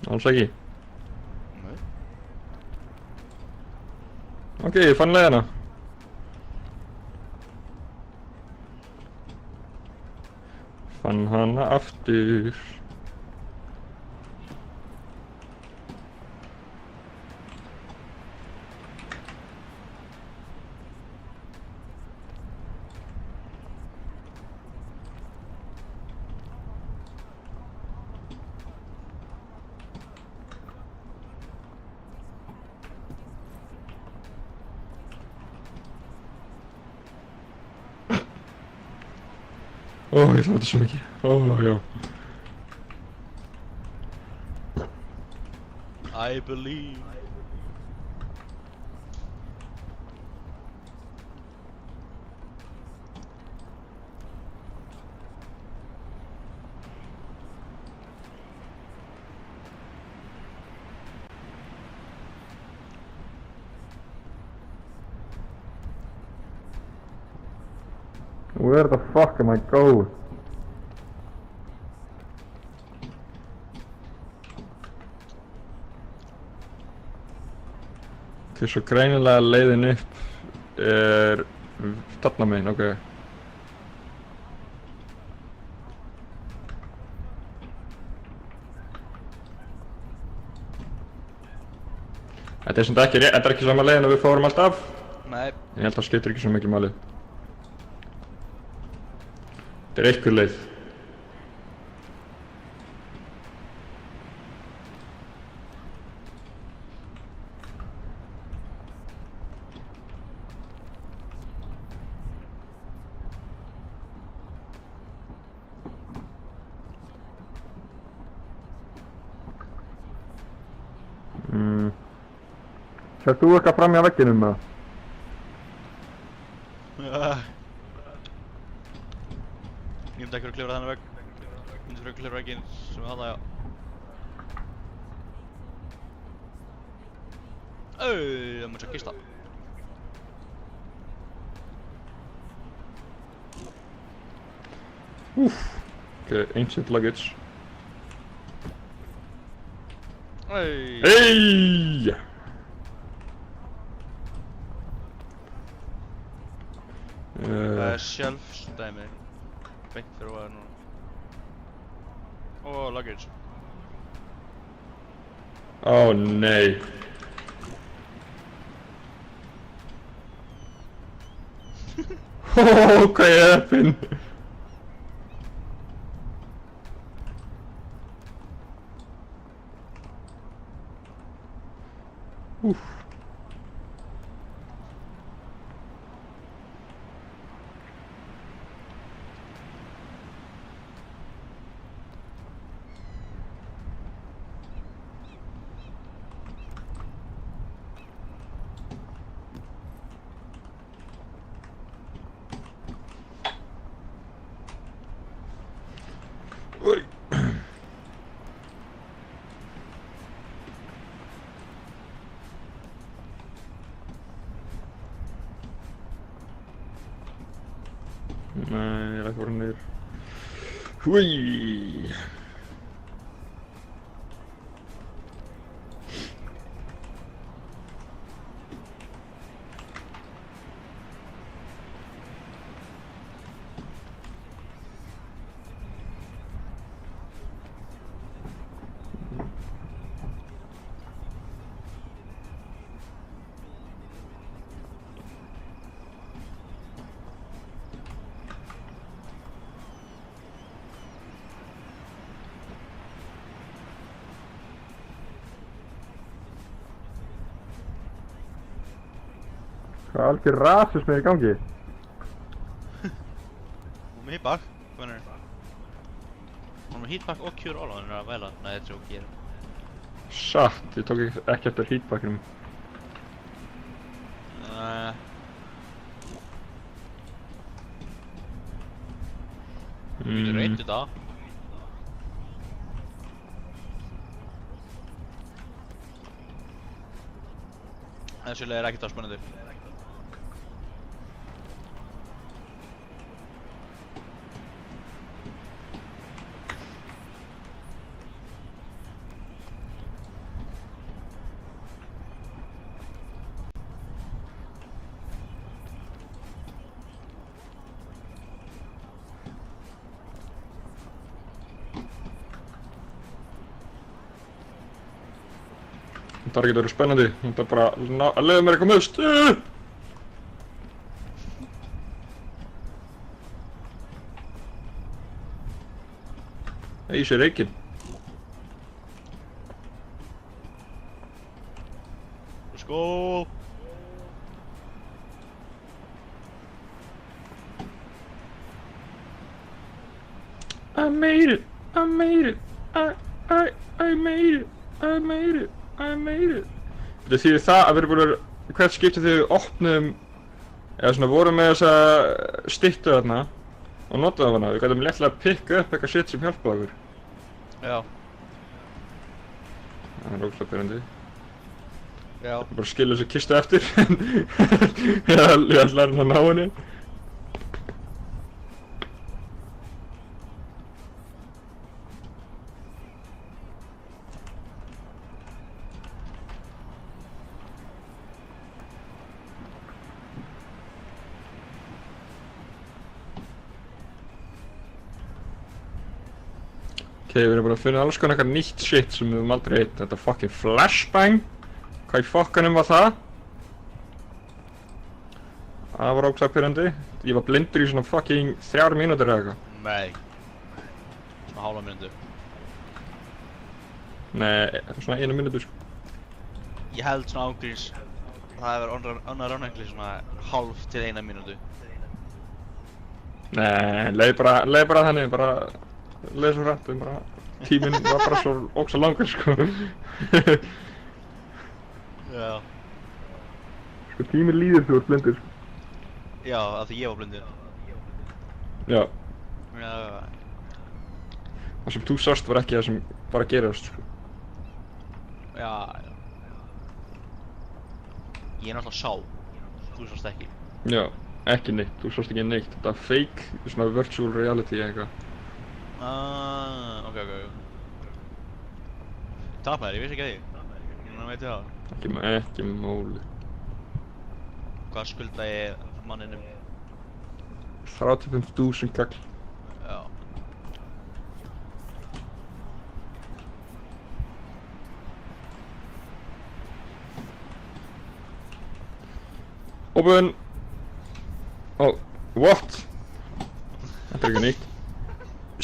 Alls ekki. Nei. Ok, ég fann leiðina. Fann hana aftur. Ó, ég þátti svo mikið. Ó, já. I believe. Where the fuck am I going? Ok, svo greinilega leiðin upp er þarna megin, ok. Þetta er samt ekki rétt, þetta er ekki sama leiðin að við fórum alltaf. Nei. Ég held að það skiptir ekki svo mikið máli. Þetta er einhver leið. Sérst þú eitthvað fram hjá vegginum með það? Ég myndi ekki að klifra þennan vegg. Ég myndi fyrir að klifra vegginn sem við hana, já. Það mun svo kista. Ok, ancient luggage. Hey! Það er shelf-stæmi. Beint fyrir hvað er núna. Ó, luggage. Ó, nei. Hvað er heppinn? Oj. Nej, jag får ner. Hui. Hvað algjör rasismi er í gangi? Hún með heatback, hvað er það? Hún með heatback og cure all, hann er að væla. Nei, þetta er ok gera. Satt, ég tók ekki eftir heatbackinum. Þú getur reynt þetta. Þessi leið ekkert á spennandi. Það er ekki verið spennandi, það er bara að leiða mér eitthvað mest. Ég sé reykinn. Let's go! I made it, I made it, I made it, I made it. I made it. Þetta þýðir það að við erum búin að hvert skipti þegar við opnum eða svona vorum með þessa styttu þarna og notaðum hana. Við gætum léttilega að pikka upp eitthvað shit sem hjálpaði okkur. Já. Það er ógeðslega pirrandi. Já. Bara skilja þessu kistu eftir. Ég ætla að ná henni. Ok, við erum bara að finna alls konar eitthvað nýtt shit sem við höfum aldrei hitt. Þetta fucking flashbang. Hvað í fokkanum var það? Það var ógeðslega pirrandi. Ég var blindur í svona fucking 3 mínútur eða eitthvað. Nei. Svona hálfa mínútu. Nei, svona 1 mínútur sko. Ég held svona ángríns. Það hefur annar ánægli svona hálf til 1 mínútu. Nei, leið bara þannig, bara leið svo hrætt, bara tíminn var bara svo ógeðslega langur sko. Já. Sko tíminn líður þegar þú ert blindur. Já, af því ég var blindur. Já. Já. Það sem þú sást var ekki það sem bara gerast sko. Já. Ég er náttúrulega sá. Þú sást ekki. Já, ekki neitt, þú sást ekki neitt. Þetta er fake, svona virtual reality eitthvað. Ok. Tapaðir, ég vissi ekki að því. Núna veit ég það. Ekki máli. Hvað skulda ég manninum? 35.000 kall. Já. Open! Oh, what? Þetta er ekki neitt.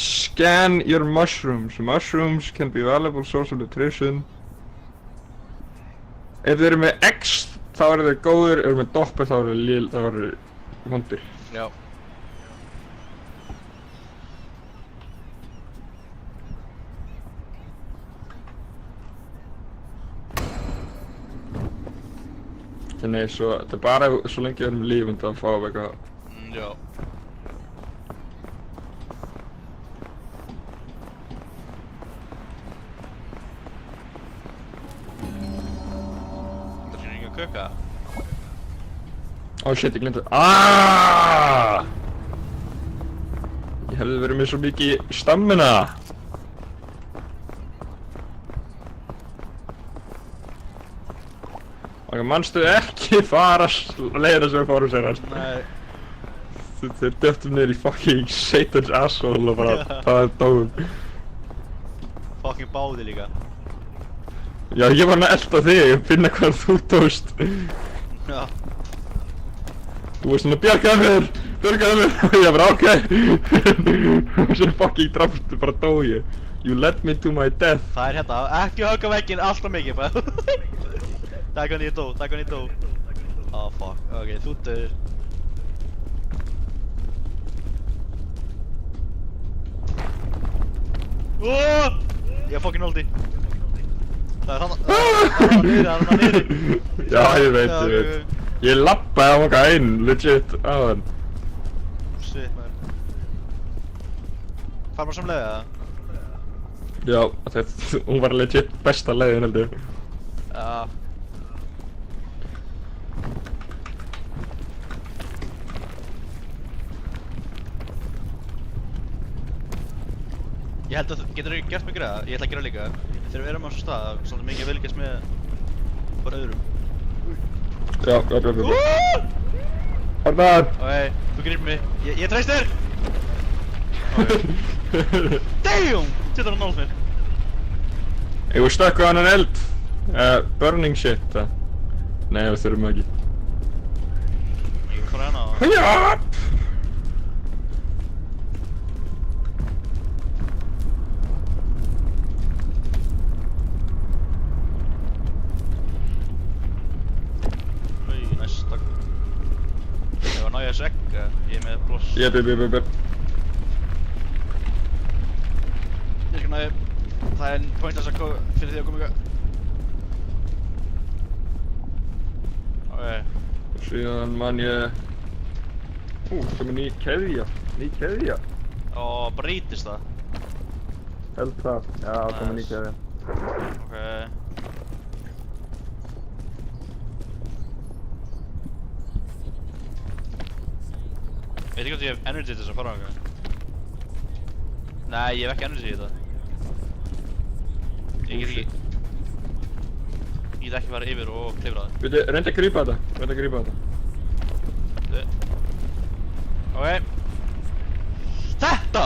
Scan your mushrooms. Mushrooms can be a valuable source of nutrition. Ef þið eru með X þá eru þeir góðir, ef þið eru með doppel þá eru þeir vondir. Já. Nei, þetta er bara svo lengi við erum lífandi að fá eitthvað. Já. Það sé ekki að köka. Oh shit, ég glemdi það. Ég hefði verið með svo mikið stamina. Ok, manstu ekki fara leiðina sem við fórum senast. Nei. Þeir döftum niður í fucking Satan's asshole og bara það er dóum. Fucking báði líka. Já, ég var hann að elda þig og finna hvað þú tókst. Já. Þú veist svona bjargaðu mér og ég bara ok. Og svo fucking drafstu bara dó ég. You led me to my death. Það er hérna, ekki högga vegginn alltaf mikið bara. Takk hann ég dó. Oh fuck, ok, þú döður. Ég er fucking oldi. Það er hann niðri. Já, ég veit. Ég lappaði á okkar inn, legit, á hann. Shit, maður. Fær maður sem leiði það? Já, hún var legit besta leiðin heldur. Já. Ég held að getur þú gert mig greiða, ég ætla að gera líka. Þegar við erum á þessu stað, svolítið mikið að fylgjast með bara öðrum. Já. Arnar! Ok, þú grýpir mig. Ég treyst þér! Ok. Damn! Sittur á náls mér. Ég voru stökku á annan eld. Burning shit, það. Nei, við þurfum ekki. Ég fór hérna og... Já! Næsta. Ég var náðu þessu egg, ég er með ploss. Jep. Ég skal náðu, það er pointless að koma fyrir því að koma eitthvað. Ok. Síðan man ég... sem er ný keðja. Og breytist það. Held það. Já, komið Nice. nýtt eða. Ok. Veit ekki hvort ég hef energy til þess að fara á eitthvað. Nei, ég hef ekki energy í þetta. Ég get ekki... Ég get ekki fara yfir og klifra það. Veitu, reynda að grípa þetta. Ok. Þetta!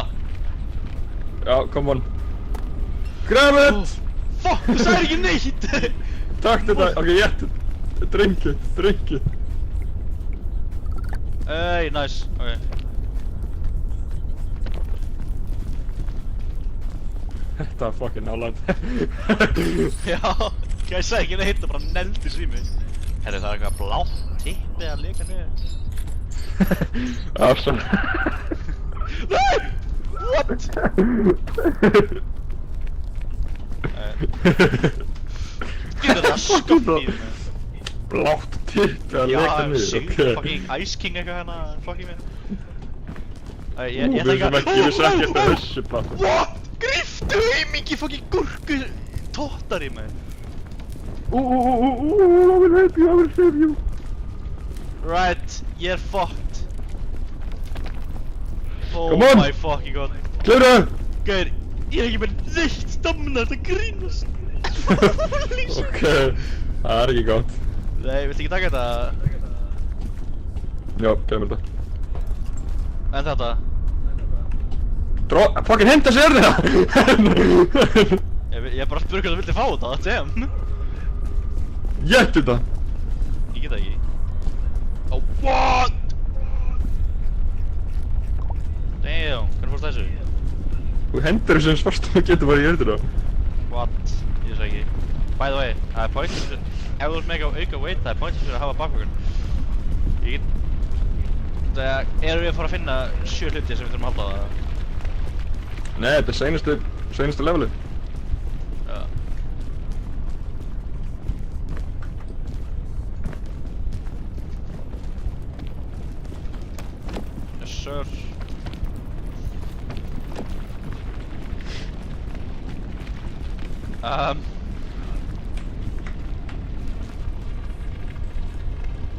Já, come on. Grab it! Fuck, þú sagðir ekki neitt! Takk þetta. Ok, ég drengi. Nice. Ok. Þetta var fucking nálægt. Já, ég sagði ekki neitt og bara neldi í mig. Herri, það er eitthvað blátt tippið að leka niður. Afsal. Nei! What? Getur það skopp í þig? Blátt tipp að Já, leka niður, shit, ok. fucking Ice King eitthvað hérna, fuck í mér. Ég Við ætla sem ekki, við sem ekki eftir þessu plata. What? Griftu mikið fucking gúrku tóttar í mig. I will save you. Right, ég er fucked. Oh Come on. my fucking god. Klifra! Gauður, ég er ekki með neitt stamina, þetta grínast. Holy shit. Ok, það er ekki gott. Nei, viltu ekki taka þetta? Já, kemur þetta. En þetta? Fucking henda sér þetta! Ég er bara að spyrja hvað þú vildi fá þetta, damn. Jættu þetta! Ég get það ekki. Oh, what? Damn, hvernig fórst þessu? Þú hendur þessu eins fast og getur bara í jörðina. What? Ég veist ekki. By the way, það er pointless ef þú vilt mega auka weight, það er pointless að hafa bakvögun. Ég get... Þegar erum við að fara að finna 7 hluti sem við þurfum að halda það? Nei, þetta er seinustu levelið. Já. Yes, sir.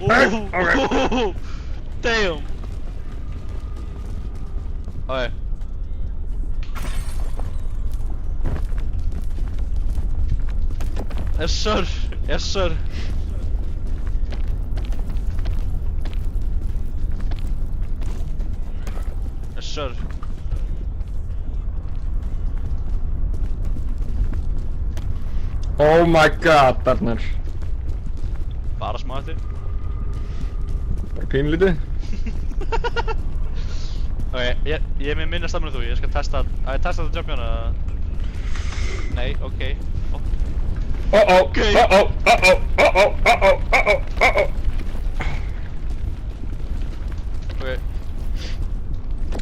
Okay. Damn. Okay. Yes, sir. Yes, sir. Yes, sir. Oh my god, Arnar. Bara smá eftir. Bara pínlítið. Ok, ég er með minna stamina en þú, ég skal testa þetta jump hérna. Nei, ok. Ok. Ok.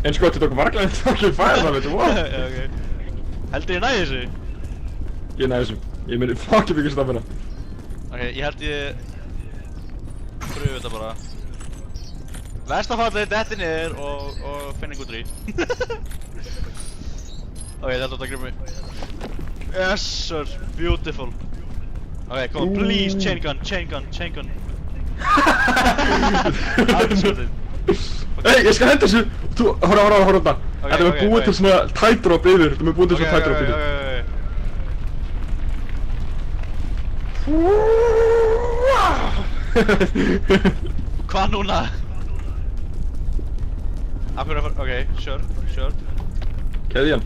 Eins gott, þetta okkur varglega en það ekki fæða það, veitu, wow. Já, ok. Heldur ég næði þessu? Ég næði þessu. Ég meni fucking byggja stamina. Ok, ég held ég... pröfu þetta bara. Vestafallið, detti niður og finna einhvern úr í. Ok, þetta er að gripa mig. Yes, sir. Beautiful. Ok, come on, please, chain gun. Alveg skotið. Hey, ég skal henda þessu! Þú, horfa þarna. Þetta er búið til svona tightrope yfir, þetta er búið til svona tightrope yfir. Hvað núna? Af hverju að fara, ok, sure. Keðjan.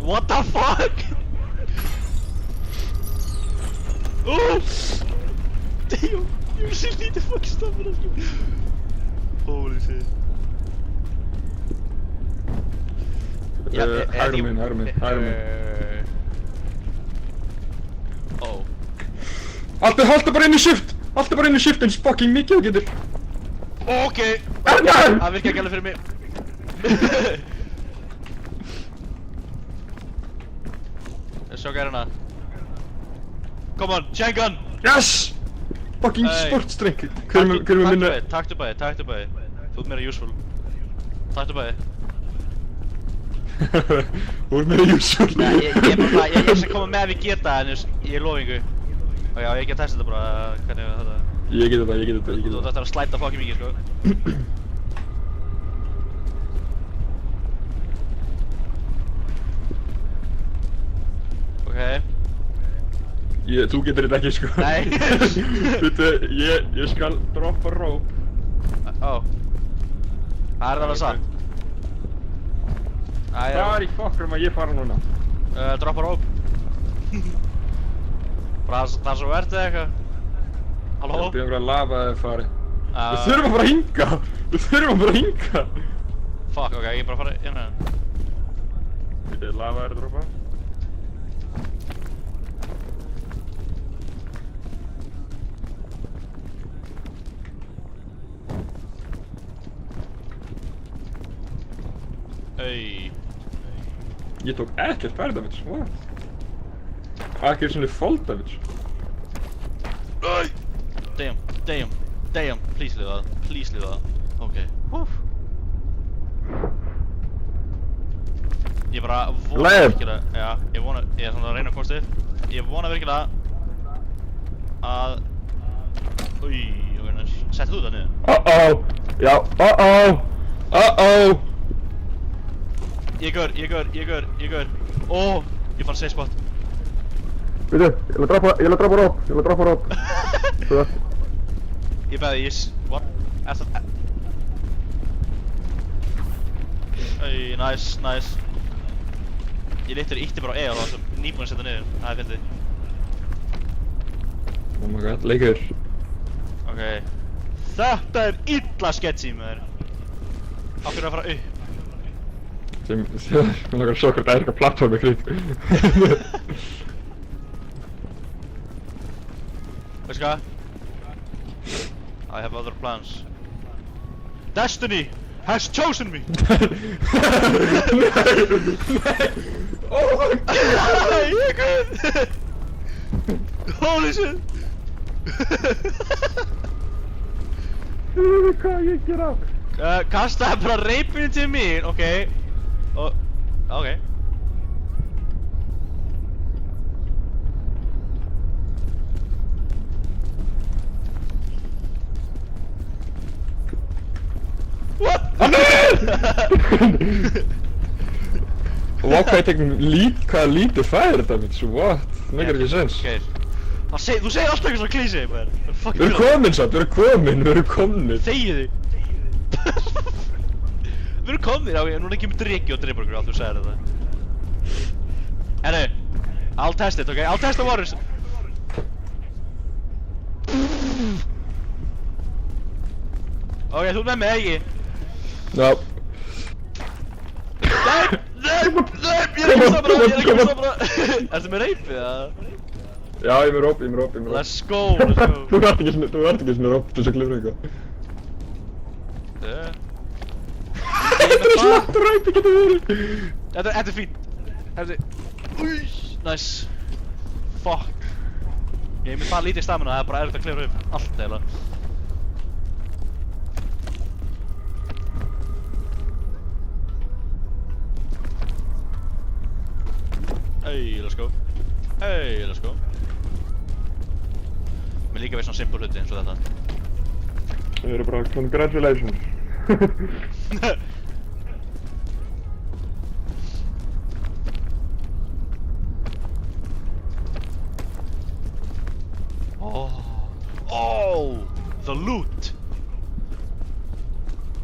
What the fuck? Oh! Damn! You really need to fucking stop it. Holy shit. Hægri minn. Oh. Haltu bara inn í shift! Haltu bara inn í shift eins fucking mikið þú getur. Ok! Það virkar ekki alveg fyrir mig. Let's sjá gæruna. Come on, Shengun! Yes! Fucking sportstrengg. Hver er með minna? Taktu bæði. Þú ert meira useful. Taktu bæði. Þú ert meira useful. Nei, ég skal koma með við geta en ég er lofingu. Og já, ég get að testa þetta bara, hvernig þetta. Ég get þetta. Þú ættir að slæta fucking mikið, sko. Ok. Þú getur þetta ekki, sko. Nei. Veitu, ég skal droppa rope. Ó. Það er alveg satt. Hvar í fokkurum að ég fara núna? Droppa rope. Bara það sem þú ert eða eitthvað. Halló? Ég byrja einhverja lava eða fari. Við þurfum að fara að hinga! Fuck, ok, ég er bara að fara inn hérna. Veitu, lava er að droppa. Hey. Ég tók ekkert fire damage, what? Ekki svona fall damage. Damn, please lifa það, ok. Ég bara vona virkilega, já, ég er svona að reyna að komast upp. Ég vona virkilega að, ok, nice. Sett þú það niður? Já, Ég er gör. Ó, ég fann safe spot. Veitu, ég vil að droppa rope. Ég beði, what? Nice. Ég literally ítti bara á E og það var svo nýbúinn að setja niður. Það er fyndið. Oh my god, leikur. Ok. Þetta er illa sketchy, maður. Af hverju að fara upp? Mér langar að sjá hvort það er eitthvað plattform í kring. Veistu hvað? I have other plans. Destiny has chosen me! Ég er guð! Holy shit! Hvað ég gera? Kastaði bara reipinu til mín, ok. Ok. What? Vá hvað ég tekum hvaða lítið fire damage, what? Það meikar ekki sens. Þú segir alltaf eitthvað svona klísi, maður. Við erum komin samt, við erum komin. Þegið þig. Við erum komnir, já, núna kemur Driki og dreipur okkur allt, þú sagðir þetta. I'll test it, ok? I'll test the waters. Ok, þú ert með mig, ekki? Já. Nei, ég er ekki að stoppa það. Ertu með reipið, eða? Já, ég er með rope. Let's go. Þú ert ekki svona rope til þess að klifra eitthvað. Þetta er slott ræpi getur verið. Þetta er fínt. Nice. Fuck. Ég er með það lítið stamina, það er bara erfitt að klifra upp allt eiginlega. Hey, let's go. Mér líka við svona simpul hluti eins og þetta. Þau eru bara congratulations. Oh, the loot!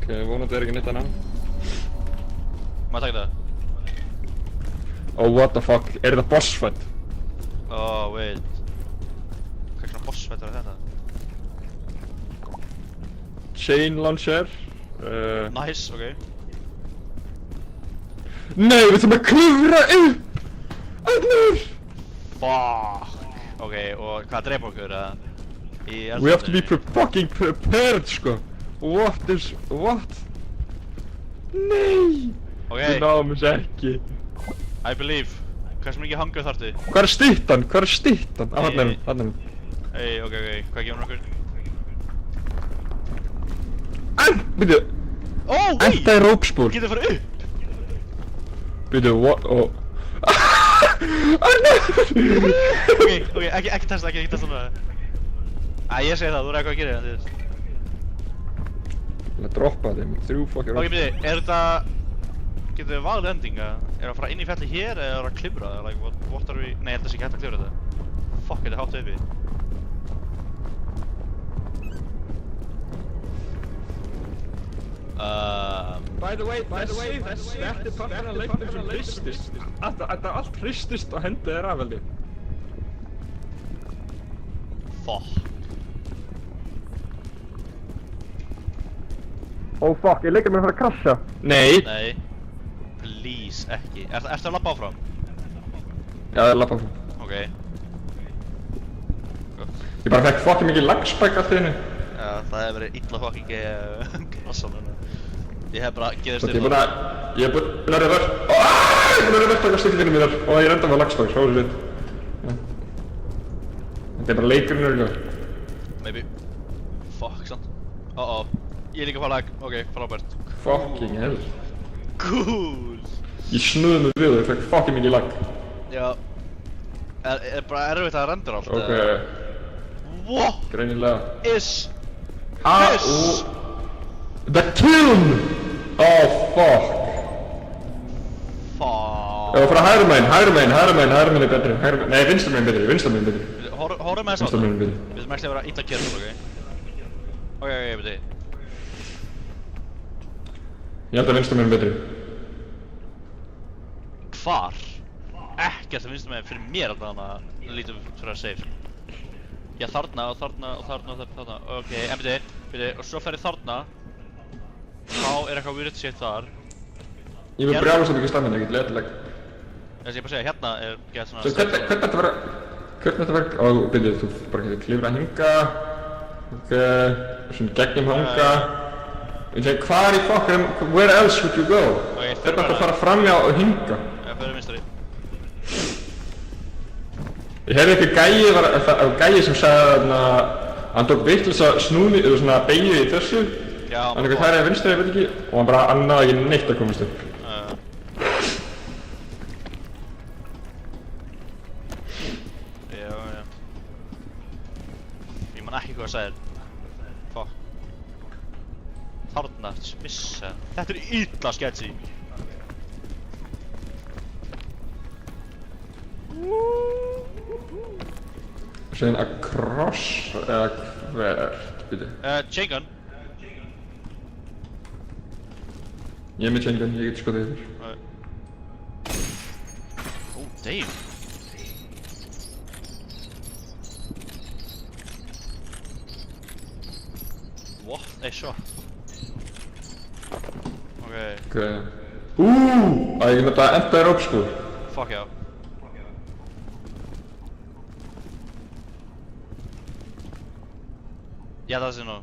Ok, vonandi ekki neitt annað. Maður taka það? Oh, what the fuck, það boss fight? Oh, wait. Hvað svona boss fight var þetta? Chain launcher. Nice, ok. Nei, við þurfum að klifra upp! Arnur! Fuck! Ok, og hvað drepa okkur, eða? We have to be fucking prepared, sko. What? Nei! Ok, Við náðum þessu ekki. I believe. Hversu mikið hangur þarftu? Hvað er styttan? Á, hann er hún. Hey, ok, hvað gefur hún okkur? Byrju, Oh, wait! anti-rope spool. Getur það farið upp? Byrju, what? Oh. Arnur! Ok, ekki testa núna. Ég segi það, þú er eitthvað að gera það, þú veist. Það droppa þeim, 3 fucking Ok, rope. byrju, getur þið valið ending, að að fara inn í fjalli hér eða að klifra það? Like, what are we... Nei, ég held að það sé ekki hægt að klifra þetta. Fuck, þetta er hátt uppi. By the way, þetta er partur af leiknum sem hristist. Þetta allt hristist og hendið er af, held ég. Fuck. Oh fuck, ég leikar mér að fara að krasja. Nei. Nei. Please, ekki. Ertu að labba áfram? Já, það er lappa frá. Ok. Ég bara fekk fucking mikið lagspæk allt í henni. Já, það hefur verið illa fucking krassa núna. Ég hef bara geðið Ég er styrla. búinn að revert. Ég er búinn að reverta stílinu mínar og ég er enda með lagspæk, svo er þetta. Þetta er bara leikurinn örgulega. Maybe. Fuck, sant. Ég er líka að fara lag. Ok, frábært. Fucking hell. Cool! Ég snúði mig við og ég fekk fucking mikið lag. Já. Er bara erfitt að render allt? Ok, What greinilega. is This? this? The kiln! Oh, fuck. Fuck. Ég var að fara hægri megin er betri. Nei, vinstra megin betri. Hórum með þess Vinstra megin betri. Við þurfum ekki að vera illa kjörnum, ok? Ok, beti. Ég held að vinstra megin betri. Hvar? Ekkert að finnst með fyrir mér alltaf að lítið fyrir að safe. Já, þarna og þarna. Ok, en beti, og svo fer ég þarna. Þá er eitthvað weird shit þar. Ég vil brjála svo mikið stamina, ég get leðileg. Þess að ég bara segja, hérna er gett svona... Svo hvernig þetta verður... Ó, byrjuð, þú bara getur klifra hinga. Ok, svona gegnum hanga. Ég segi, hvar í fokkarum, where else would you go? Þetta er að fara framjá og hinga. Já, fyrir vinstri. Ég heyrði ekki gæi sem sagði að hann tók vitleysa snúni, eða svona beigju í þessu. Já, Hann eitthvað hægri eða vinstri, ég veit ekki. Og hann bara annaði ekki neitt að komast upp. Já. Ég man ekki hvað það sagðir. Fuck. Þarna, missa. Þetta er illa sketchy. Síðan across eða hvert, byrju. Chain gun. Ég er með chain gun, ég get skotið yfir. Oh, damn. What a shot. Ok, Ok. Ég get nota anti-rope spool. fuck já. Já, það sé nú.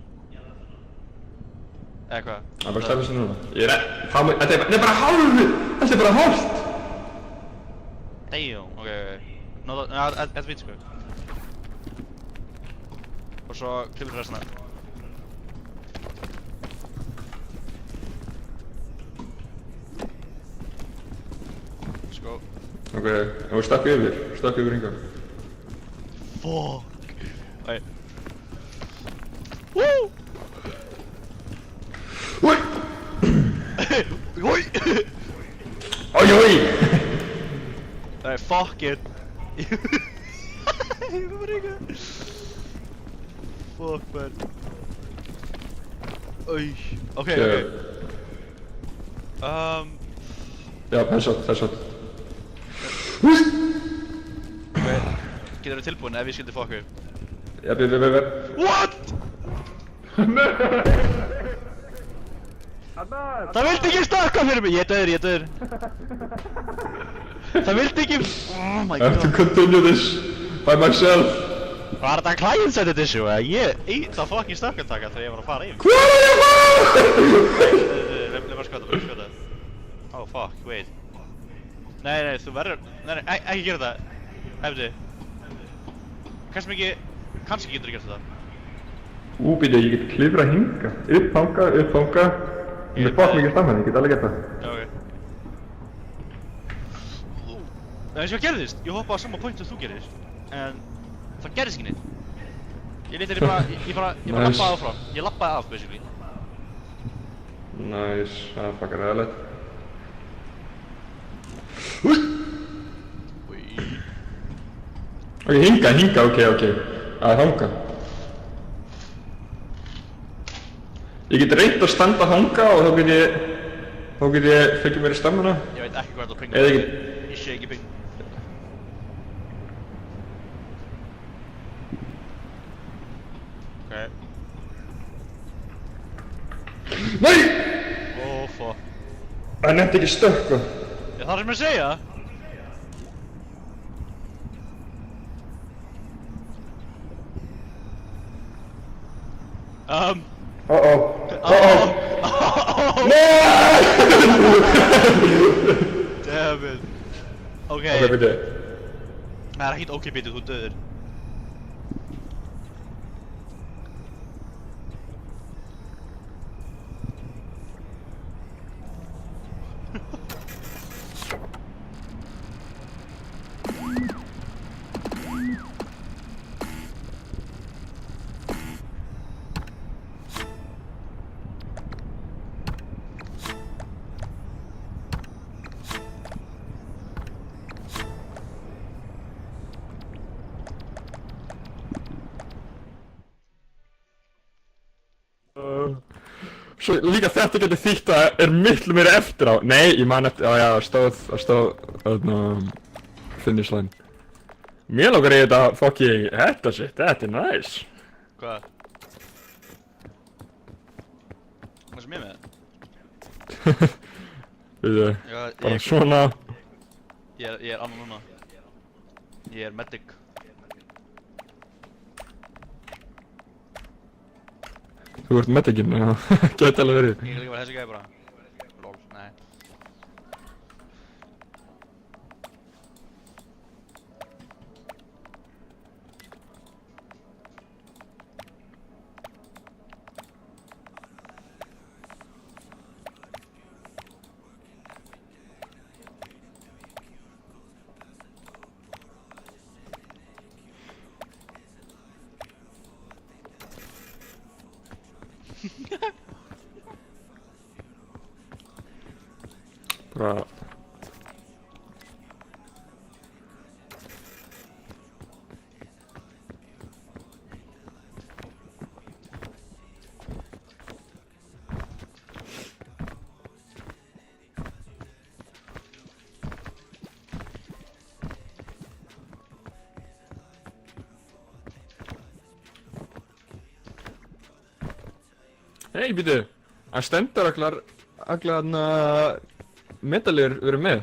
Eða hvað? Það er bara stefnir sig núna. Þetta er bara hálfu! Þetta er bara hálft! Damn, ok. Þetta veit sko. Og svo klippur restina. Sko. Ok, og stakk yfir hinga. Fuck. Ok. Oj! Oj, oj! Nej, fuck it! Jag kommer ringa! Fuck man. Oj. Okej. Ja, headshot. Getur þú tilbúin ef ég skildi fuck upp? Ja, What?! Það vildi ekki stakka fyrir mig! Ég er döður. Það vildi ekki... Oh my I have to god. continue this by myself. Var þetta client-sided issue eða? Ég eitt á fucking stakkartaka þegar ég var að fara yfir. Hvað er ég maður? Leif bara skjóta. Oh fuck, wait. Nei, þú verður... Nei, ekki gera það. Hefði. Kannski getur þú gert það. Býtu, ég get klifra hinga. Upp hanga. Ég er bótt mikið stammenn, ég get alveg gert það. Já, ok. Það eins og hvað gerðist, ég hoppaði á sama point sem þú gerðist. En það gerðist ekki neitt. Ég bara lappaði áfram. Ég lappaði af, basically. Nice, það er fucking ræðilegt. Ok, hinga, ok. Það er hanga. Ég get reynt að standa hanga og þá get ég fengið mér í stammuna. Ég veit ekki hvað það pingum. Eða ekki. Ég sé ekki ping. Ok. Nei! Oh fuck. Það nefndi ekki stökka. Það sem ég að segja. Damn it. Ok, byrju. það er ekkert ok bitið, þú döður. Svo líka þetta getur þýtt að er miklu meira eftir á. Nei, ég man eftir, já, það stóð, finish line. Mér langar í þetta fucking, þetta shit, þetta er nice. Hvað? Hvað sem ég með? Við Já, bara svona. Ég er annan núna. Ég er medic. Þú ert medicinn, já, gæti alveg verið. Ég kan líka vera þessi gæði bara. Lol, nei. Bara... Hei, býtu, það stendur allar medalir verið með.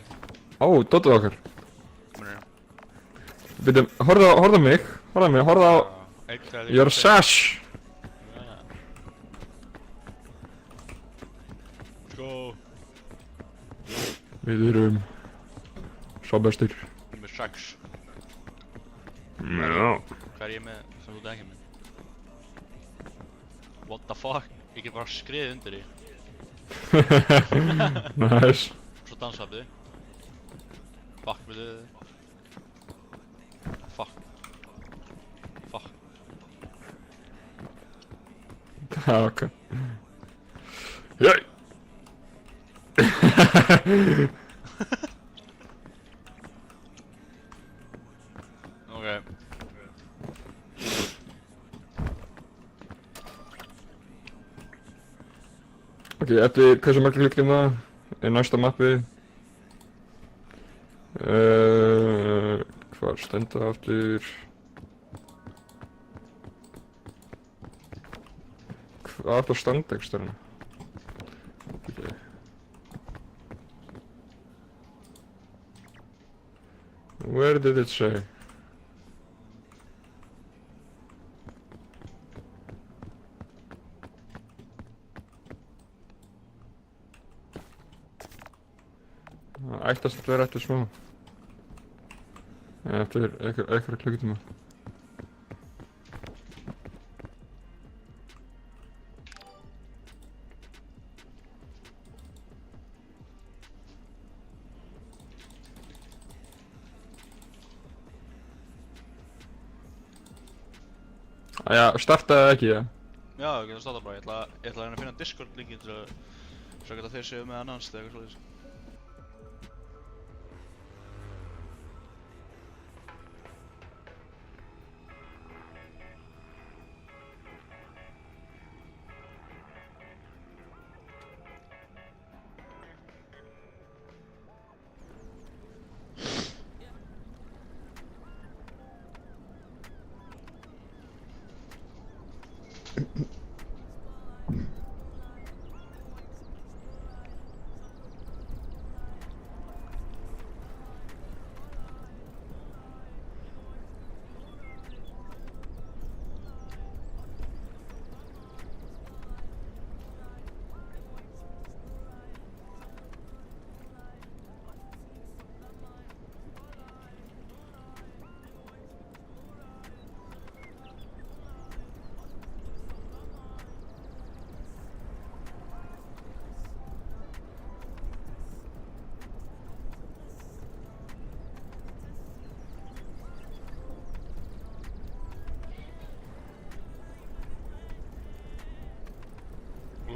Ó, dóttuð okkar. Býtu, horfðu á mig, horfðu á your sash. Sko. Við erum svo bestir. Ég er með 6. Já. Hvað er ég með sem þú ert ekki með? What the fuck? Ég get bara skriðið undir því. Nice. Svo dansafði. Fuck, við Fuck. Já, ok. Jæj. Ok. Ok, eftir hversu margir klukktíma er næsta mappið? Hvar stendur það aftur? Hvað átt að standa einhvers staðar hérna? Okay. Where did it say? Það ættast að vera eftir smá. Eftir einhverja klukkutíma. Já, startaði ekki, já. Já, við getum startað bara. Ég ætla að reyna að finna Discord-linki til að sjá hvort þeir séu með annars eða eitthvað svoleiðis.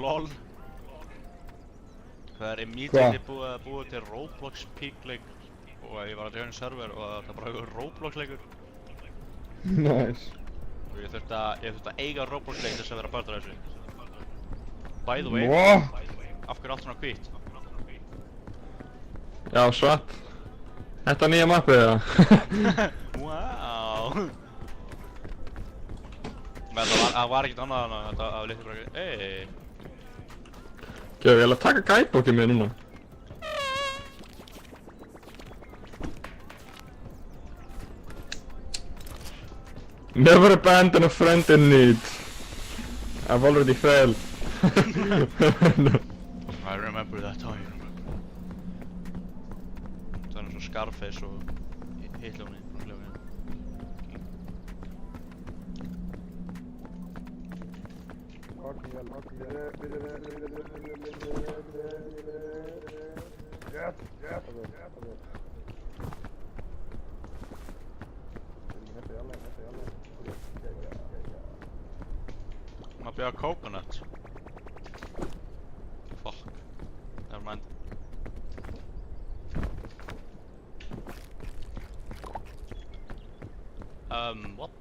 LOL. Það er immediately búið að búa til Roblox Peak-leik og ég var að joina server og það bara eitthvað Roblox-leikur. Nice. Og ég þurfti að eiga Roblox-leik til þess að vera partur af þessu. By the way, af hverju allt svona hvítt? Já, svart. Þetta er nýja mappið, eða? Wow. Men það var ekkert annað en þetta af litlu bara hey. Ég ætla að taka guidebookið með núna. Never abandon a friend in need. I've already failed. No. I remember that time. Það er eins og Scarface og Hitljóni. Maður byrja coconut. Fuck. Never mind. What?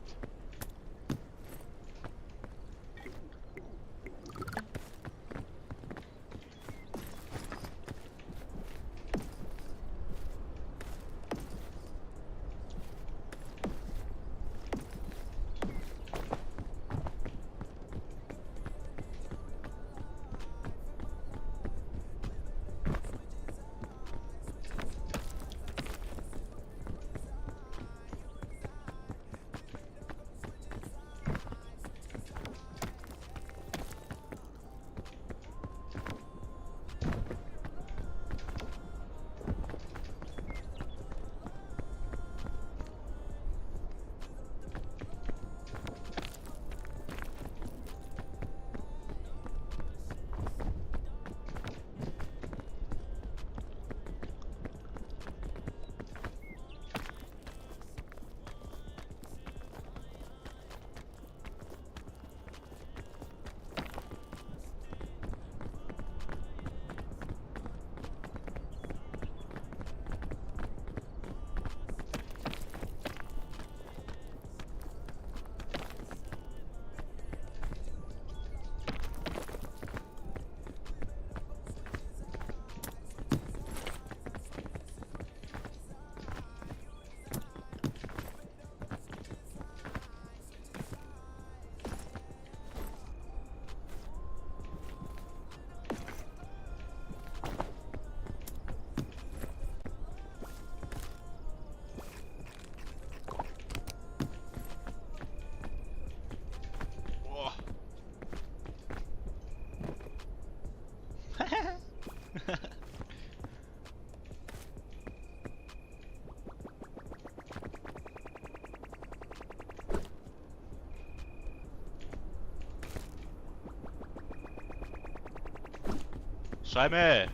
Sæmi!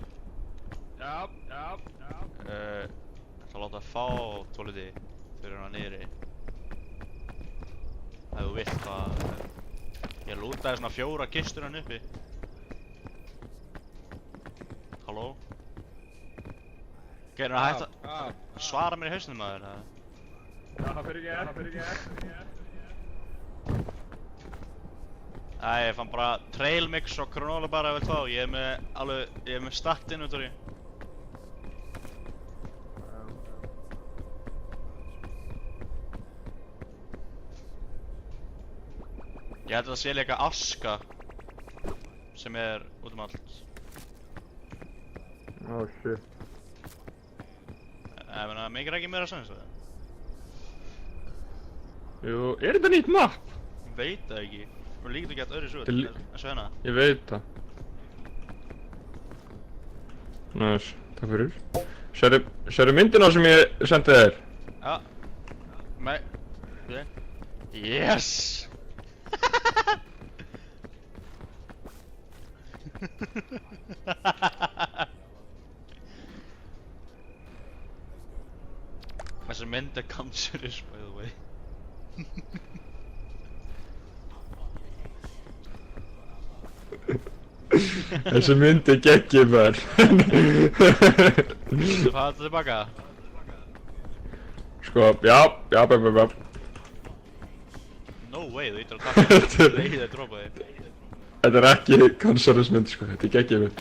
Já. Það láta fá tóliti fyrir hana niðri. Ef þú vilt það. Ég lútaði svona 4 kistur hann uppi. Halló? Gerður að hætta svara mér í hausnum maður, eða? Já, það fyrir ekki. Ég fann bara trail mix og granola bara ef við þá. Ég er með stacked inventory. Ég held að það sé líka aska sem er út allt. Oh shit. Ég meina, mikið ekki meira sanns það? Jú, þetta nýtt map? Veit það ekki. Þú líkir ekki að öðru svo Til- eins og hérna. Ég veit það. Næs, takk fyrir. Sérðu myndina sem ég sendi þér? Já. Yes! Þessi mynd er cancerous, by the way. Þessi mynd er geggjum maður. Þú fæði þetta tilbaka? Sko, já. No way, þú ítir að taka leiðið að dropa þig. Þetta er ekki cancerous mynd sko, þetta er geggjum mynd.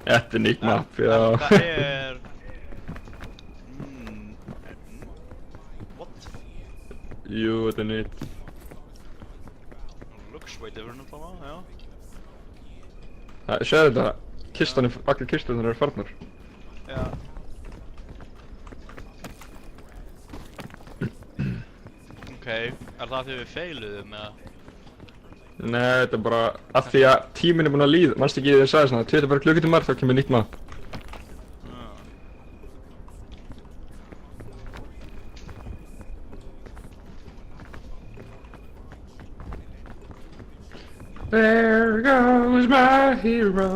Þetta er nýtt map, já. Það er... What? Jú, þetta er nýtt. Looks way different alltaf, já. Sérðu þetta, allir kistunar eru farnar. Já. Ok, er það því við feiluðum eða? Nei, þetta er bara af því að tíminn er búinn að líða. Manstu ekki þér sagði svona, 24 klukkutímar þá kemur nýtt map. There goes my hero.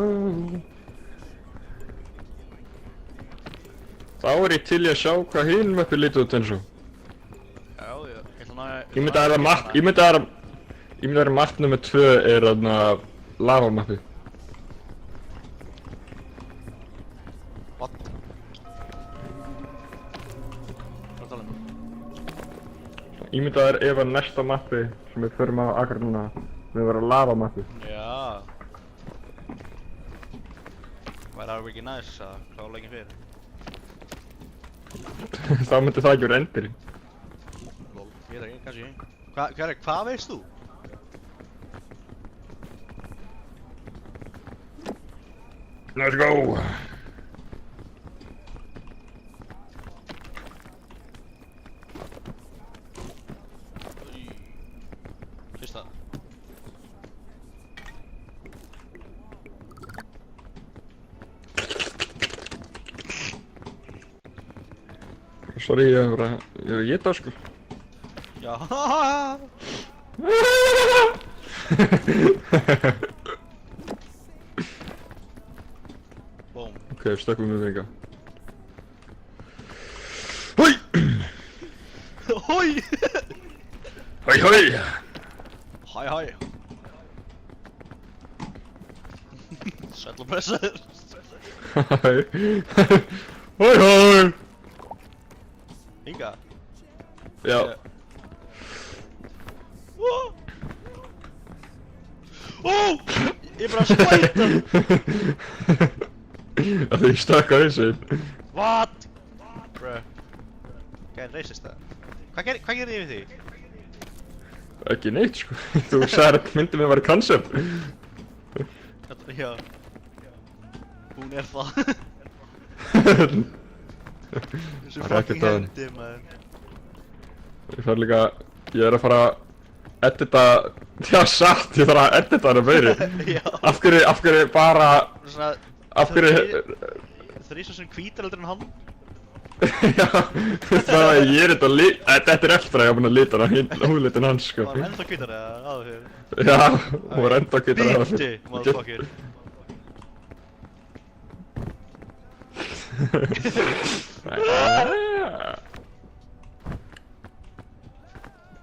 Þá er ég til í að sjá hvað hinn mappi lítið út eins og. Já, ég ætla að... Ég myndi að mapp nummer 2 er þarna lavamappi. What? Hvað tala um? Ég myndi að ef að næsta mappi sem við förum á akkur núna við vera lavamappi. Já. Væri það ekki næs að klára leikinn fyrir? Þá myndi það ekki vera endirinn. Lol, ég veit ekki, kannski. Hvað veist þú? Let's go! Fyrsta. Sorry, ég er að geta sko. Já. Bóm. Ok, stökkum við vega. Hoi! Hoi! Hoi hoi! Hæ hæ. Sæll og blessaður. Hoi! Hoi hoi! Inga. Já. Ó! Ég er bara að spæta. Það því ég stökk á hausinn. What? Bruh. Gæðin reysist það. Hvað gerði ég við því? Ekki neitt sko. Þú sagði að myndið mér var concept. Já. Hún er það. Þessu Það er ekkert fucking að henni. hendi, maður. Ég þarf líka, ég er að fara að edita, já satt, ég þarf að edita hana meiri. Já. Af hverju bara, Svona... af hverju, Þrísvar sem hvítar heldur en hann. já, það er, ég er þetta er eftir að ég hafa búinn að lita hana, húðlitin hans sko. Var hann ennþá hvítar eða áður fyrir? Já, hún var enda hvítar að Bíti, motherfucker.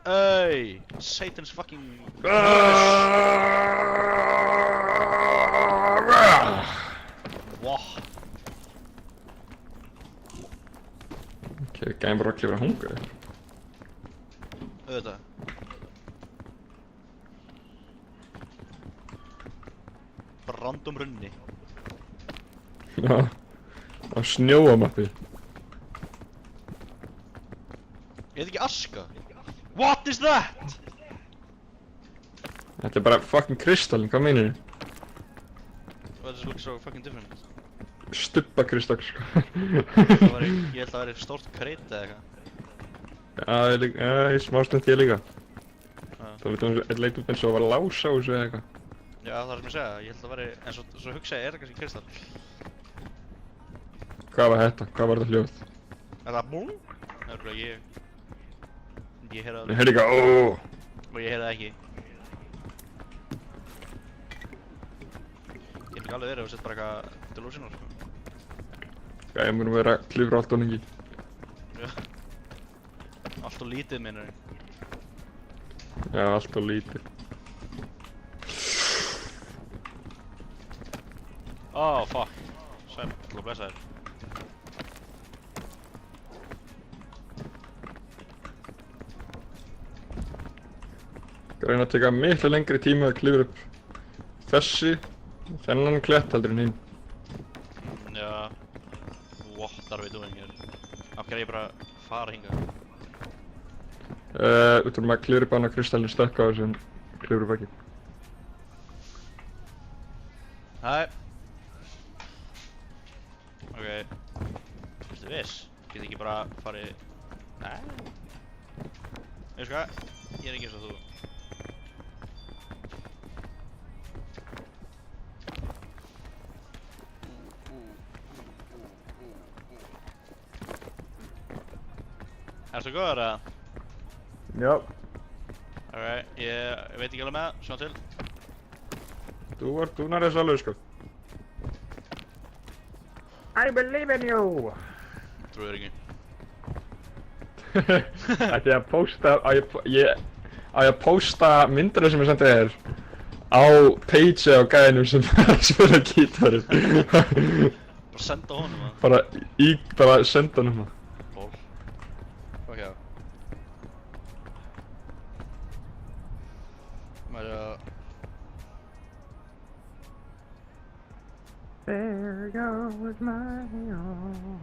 Hey, Satan's fucking. Wow. Ok, gæðin bara að klifra hunga. Auðvitað. Bara random runni. Já, á snjóamappi. Er þetta ekki aska? What is that? Þetta er bara fucking kristallin, hvað meinir þið? Well, this looks so fucking different. Stubba kristall, sko. Ég held að það væri stórt kreit eða eitthvað. Já, ég smá stund ég líka. Já. Það leit út eins og að var lása á þessu eða eitthvað. Já, það er sem ég segja, ég held að það væri, en svo hugsa ég, er það kannski kristall? Hvað var þetta? Hvað var þetta hljóð? Er það búm? Það er bara ég heyrði það Ég heyrði eitthvað, óóó. og ég heyrði það ekki. Getur ekki alveg verið og sett bara eitthvað delusional, sko. Ég mun vera að klifra allt og lengi. Já. Allt og lítið, meinarðu. Já, allt og lítið. Oh, fuck. Sæm, ætla að blessa þér. Ég reyna að teka miklu lengri tíma að klifra upp þennan klett heldur en hinn. Já. What are we doing here? Af hverju er ég bara að fara hingað? Við þurfum að klifra upp annað kristallin stökka á þessum klifra upp ekki. Hæ. Ok. Ertu viss? Get ekki bara farið... Nei. Veistu hvað? Ég er ekki eins og þú. Ertu góður eða? Já. Ok, ég veit ekki alveg með það, sjá til. Þú nærðist alveg, sko. I believe in you! Trúir ekki. Ætti ég að pósta, á ég að pósta myndina sem ég sendi þér á page á gæðinum sem er að spila gítarinn. Bara senda honum það. Bara senda honum það. Ból. Hvað hjá? Maður að... There goes my all.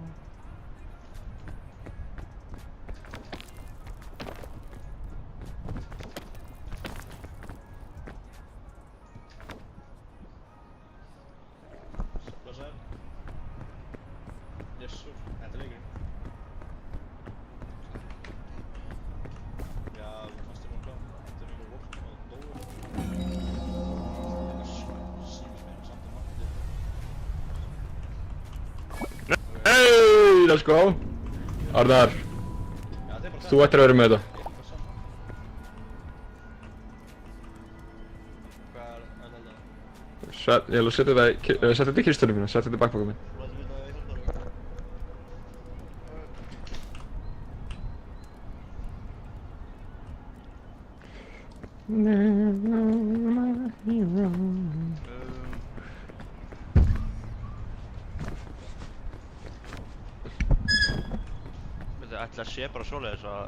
Blessaður. Jessur, þetta er leikurinn. Já, þú fannst þér nú klár. Þetta er mjög vokk og dóður. Sýnir mér samt að maður. Hey, let's go! Arnar, Já, þetta er bara þú ættir að vera með þetta. Hvað er þetta? Ég ætla að setja þetta í kistunum mína, setja þetta í bakpokum minn. Þú lætur vita að ég hjálpar þér. Þetta ætla að sé bara svoleiðis að...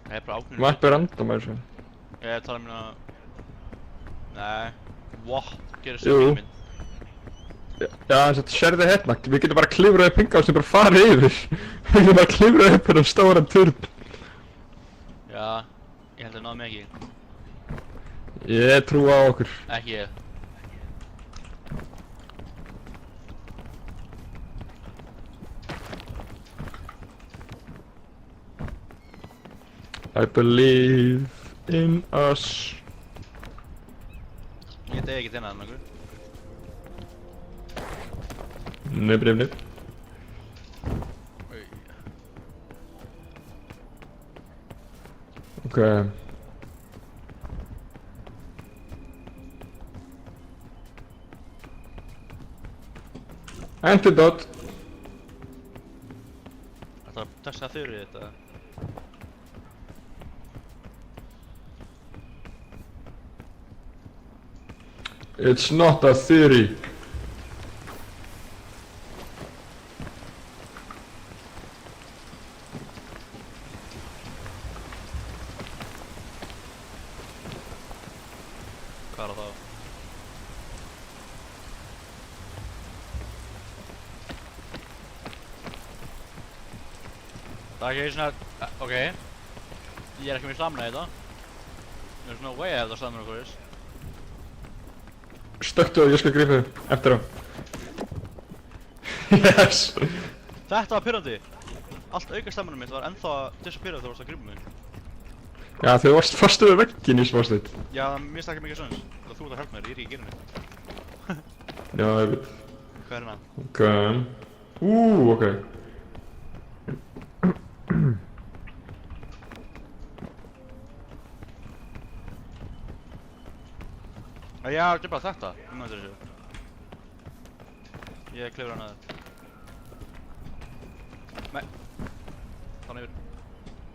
Það er bara ákveðin... Mappi random er þessu. Ég tala um að... Nei... What? Gerist Jú. það bílinn minn? Já, en þetta sérði hérna, við getum bara klifrað upp hinga og sem bara farið yfir. Við getum bara klifrað upp hérna stóran turn. Já... Ég held að náðu mig ekki. Ég trú á okkur. Ekki ég. I believe in us. Ég degi ekki þennan, nokkuð. Nöp. Ok. Antidote. Ætlar að testa þurrið þetta? It's not a theory. Hvað er það þá? Það er ekki svona... ok. Ég er ekki með slamna í þetta. There's no way að það slamna okkur þess. Stöktu og ég skal grípa þig eftir á. Yes! Þetta var pyrrandi! Allt auka slammanum mitt var ennþá að disappeara þegar þú varst að grípa mig. Já, þú varst fastu við vegginn í smástund. Já, það mista ekki mikið sens. Þú ert að hjálpa mér, ég er í gerinni. Já, ég veit. Hvað er hérna? Ok. Ok. Já, þetta er bara þetta. Ég maður þessu. Ég klifur hann aðeins. Nei. Þannig yfir.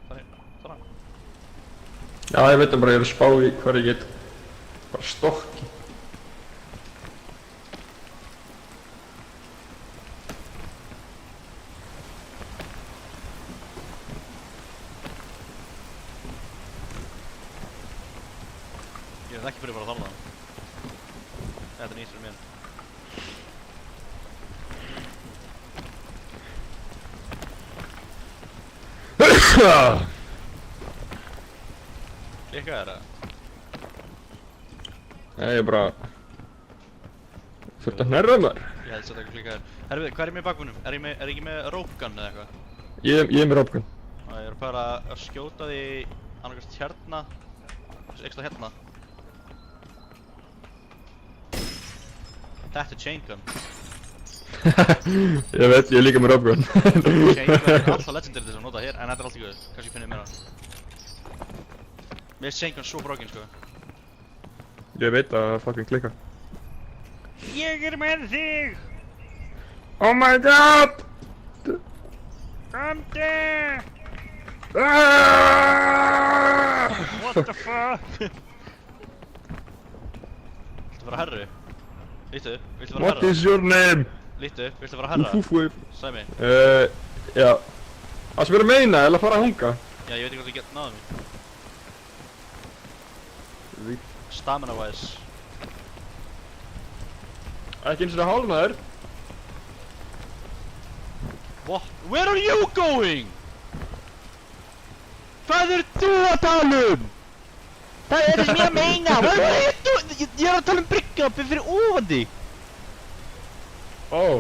Þannig. Já, ég veit bara, ég er að spá í hvað ég get. Bara stokki. Ég veit ekki fyrir bara að þarna. Þetta er nýtt fyrir mér. Klikkaði þetta? Nei, ég bara... Þurft að hnerra maður. Ég held að þetta klikkaði. Herru, hvað er ég með í bakvunum? Er ég ekki með rope gun eða eitthvað? Ég er með rópgun. Ég er bara að skjóta því annarkast hérna. Ekstra hérna. Þetta er chain gun. Ég veit, ég er líka með rópgun. Chain gun er alltaf legendary þess að nota hér, en þetta er allt í guð. Kannski ég finnir meira. Mér er chain gun svo brókin, sko. Ég veit að það fucking klikka. Ég er með þig! Oh my god! Komdu! What the fuck? Viltu vera herri? Lítu, viltu vera What herra? is your name? Lítu, viltu vera herra? Fúfúi. Sæmi. Já. Það sem er að meina, eða fara að hunga? Já, ég veit ekki hvort þú get náðu mig. Stamina wise. Ekki eins og það hálfnaður. What? Where are you going? Hvað er þú að tala um? Það er sem ég að meina. What are you doing? Ég er að tala um bryggjapi fyrir ofan þig. Oh.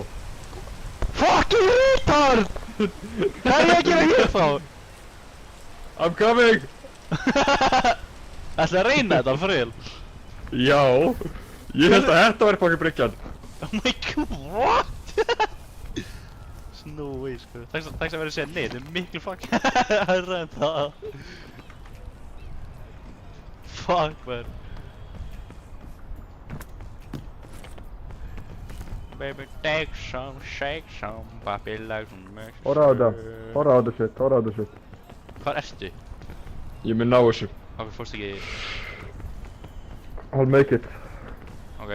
Fucking retard! Hvað er ég að gera hér þá? I'm coming! Ætlaði að reyna þetta for real? Já. Ég held að þetta væri fucking bryggjan. Oh my god, what? There's no way, sko. Takk sem verið að segja nei, þetta er miklu fucking hærra en það. Fuck, man. Baby, take some, shake some, papi like some mix. Horra á þetta shit. Hvar ertu? Ég mun ná þessu. Okkur fórst ekki... I'll make it. Ok.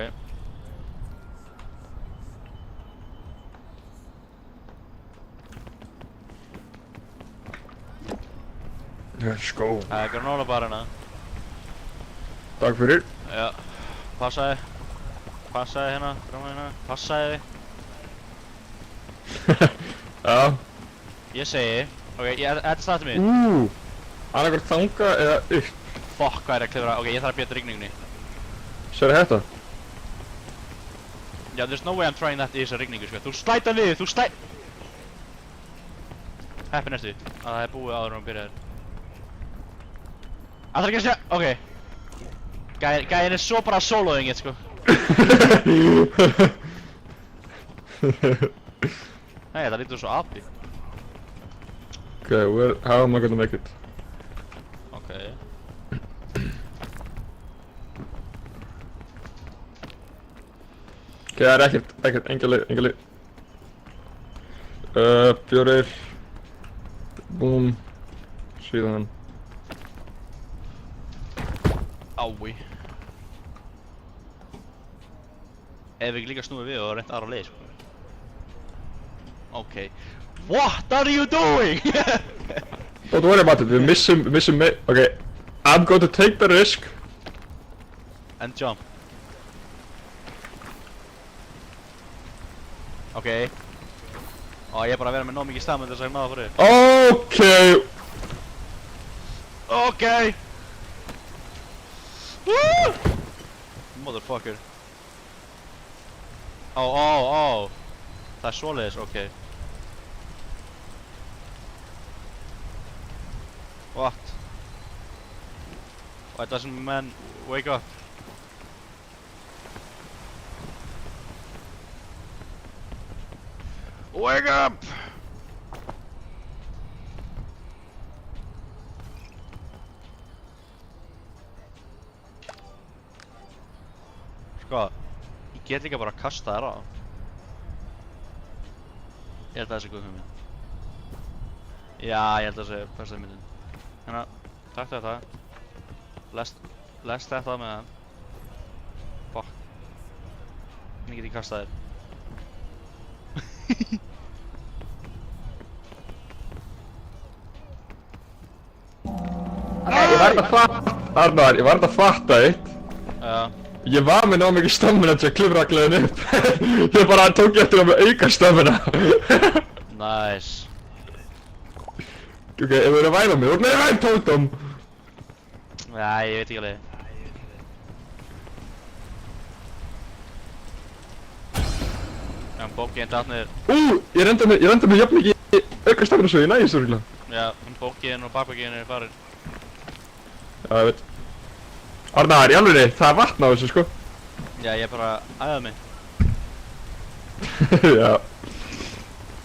Let's go. Það er granola barina. Takk fyrir. Já. Passaði. Passaði hérna, fram hérna. Passaði. Já. Ég segi. Ok, þetta er startið mitt. Annarkvært þanga eða upp. Fuck, hvað er að klifra? Ok, ég þarf að bjöta rigningunni. Sér þetta? Já, there's no way I'm trying that í þessa rigningu, sko. Þú slæta við, þú slæt... Heppin ertu, að það er búið áður en hún byrjaði. Ætlar ekki að segja... Ok. Gæinn er svo bara soloing it, sko. Nei, það lítur svo api. Okay, how am I gonna make it? Ok. Okay, það er ekkert, enga leið. Fjórir. Búm. Síðan. Ái. Ef við ekki líka snúið við og reynt aðra leið, sko. Okay. What are you doing? Don't worry about it, við missum okay. I'm going to take the risk. And jump. Okay. Ó, ég er bara að vera með nóg mikið stamina þess að ég náða fyrir. Okay. Okay. Woo! Motherfucker. Ó. Það er svoleiðis, okay. What? Why doesn't man wake up? Wake up! Sko, ég get líka bara að kasta þér á. Ég held að það sé góð hugmynd. Já, ég held að það sé besta hugmyndin. Hérna, takk þetta. Lest þetta með það. Fuck. Hvernig get ég kastað þér? Arnar, ég var að fatta eitt. Já. Ég var með ná mikið stamina til að klifra gleðin upp. Ég bara tók eftir að með auka stamina. Nice. Ok, ef þú eru að væla mig, þú ert með væn tótum. Já, ég veit ekki alveg. Já, bókiðinn datt niður. Ég renda með jafn mikið auka stamina svo ég næði svo rúglega. Já, bókiðinn og bakbókiðinn eru farin. Já, ég veit. Arnar, í alveg það er vatn á þessu, sko. Já, ég er bara að æða mig. Já.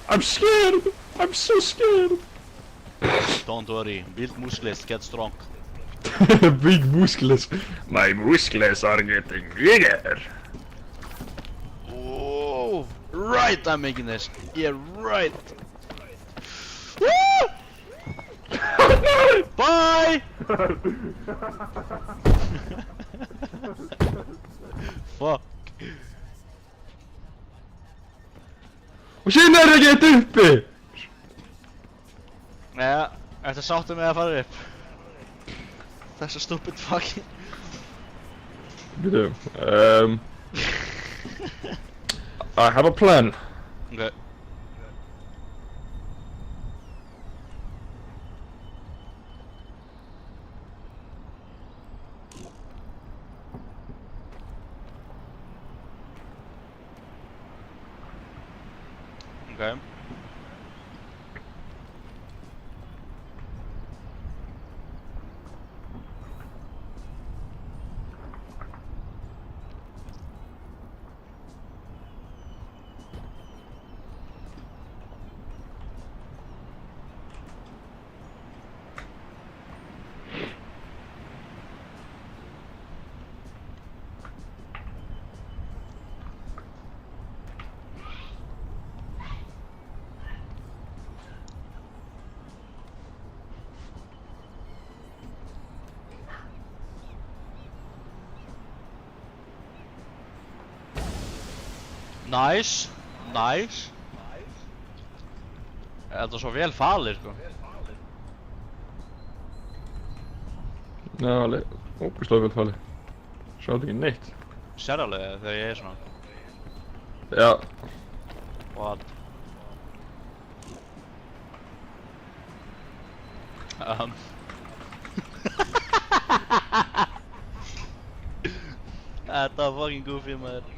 I'm scared. I'm so scared. Don't worry, build muscles, get strong. Big muscles. My muscles are getting bigger. Oh, right, I'm making this. Yeah, right. Woo! Bye! Fuck. Og síðan er það ekki uppi! Jæja, ertu sáttur með að fara upp? Þessa stupid fucking... Býtu, I have a plan. Okay. Okay. Nice, nice. Þetta er svo vel falið, sko. Já, alveg, ógeðslega vel falið. Sjáðu ekki neitt. Sérlega þegar ég er svona. Já. What? Þetta var fucking goofy, maður.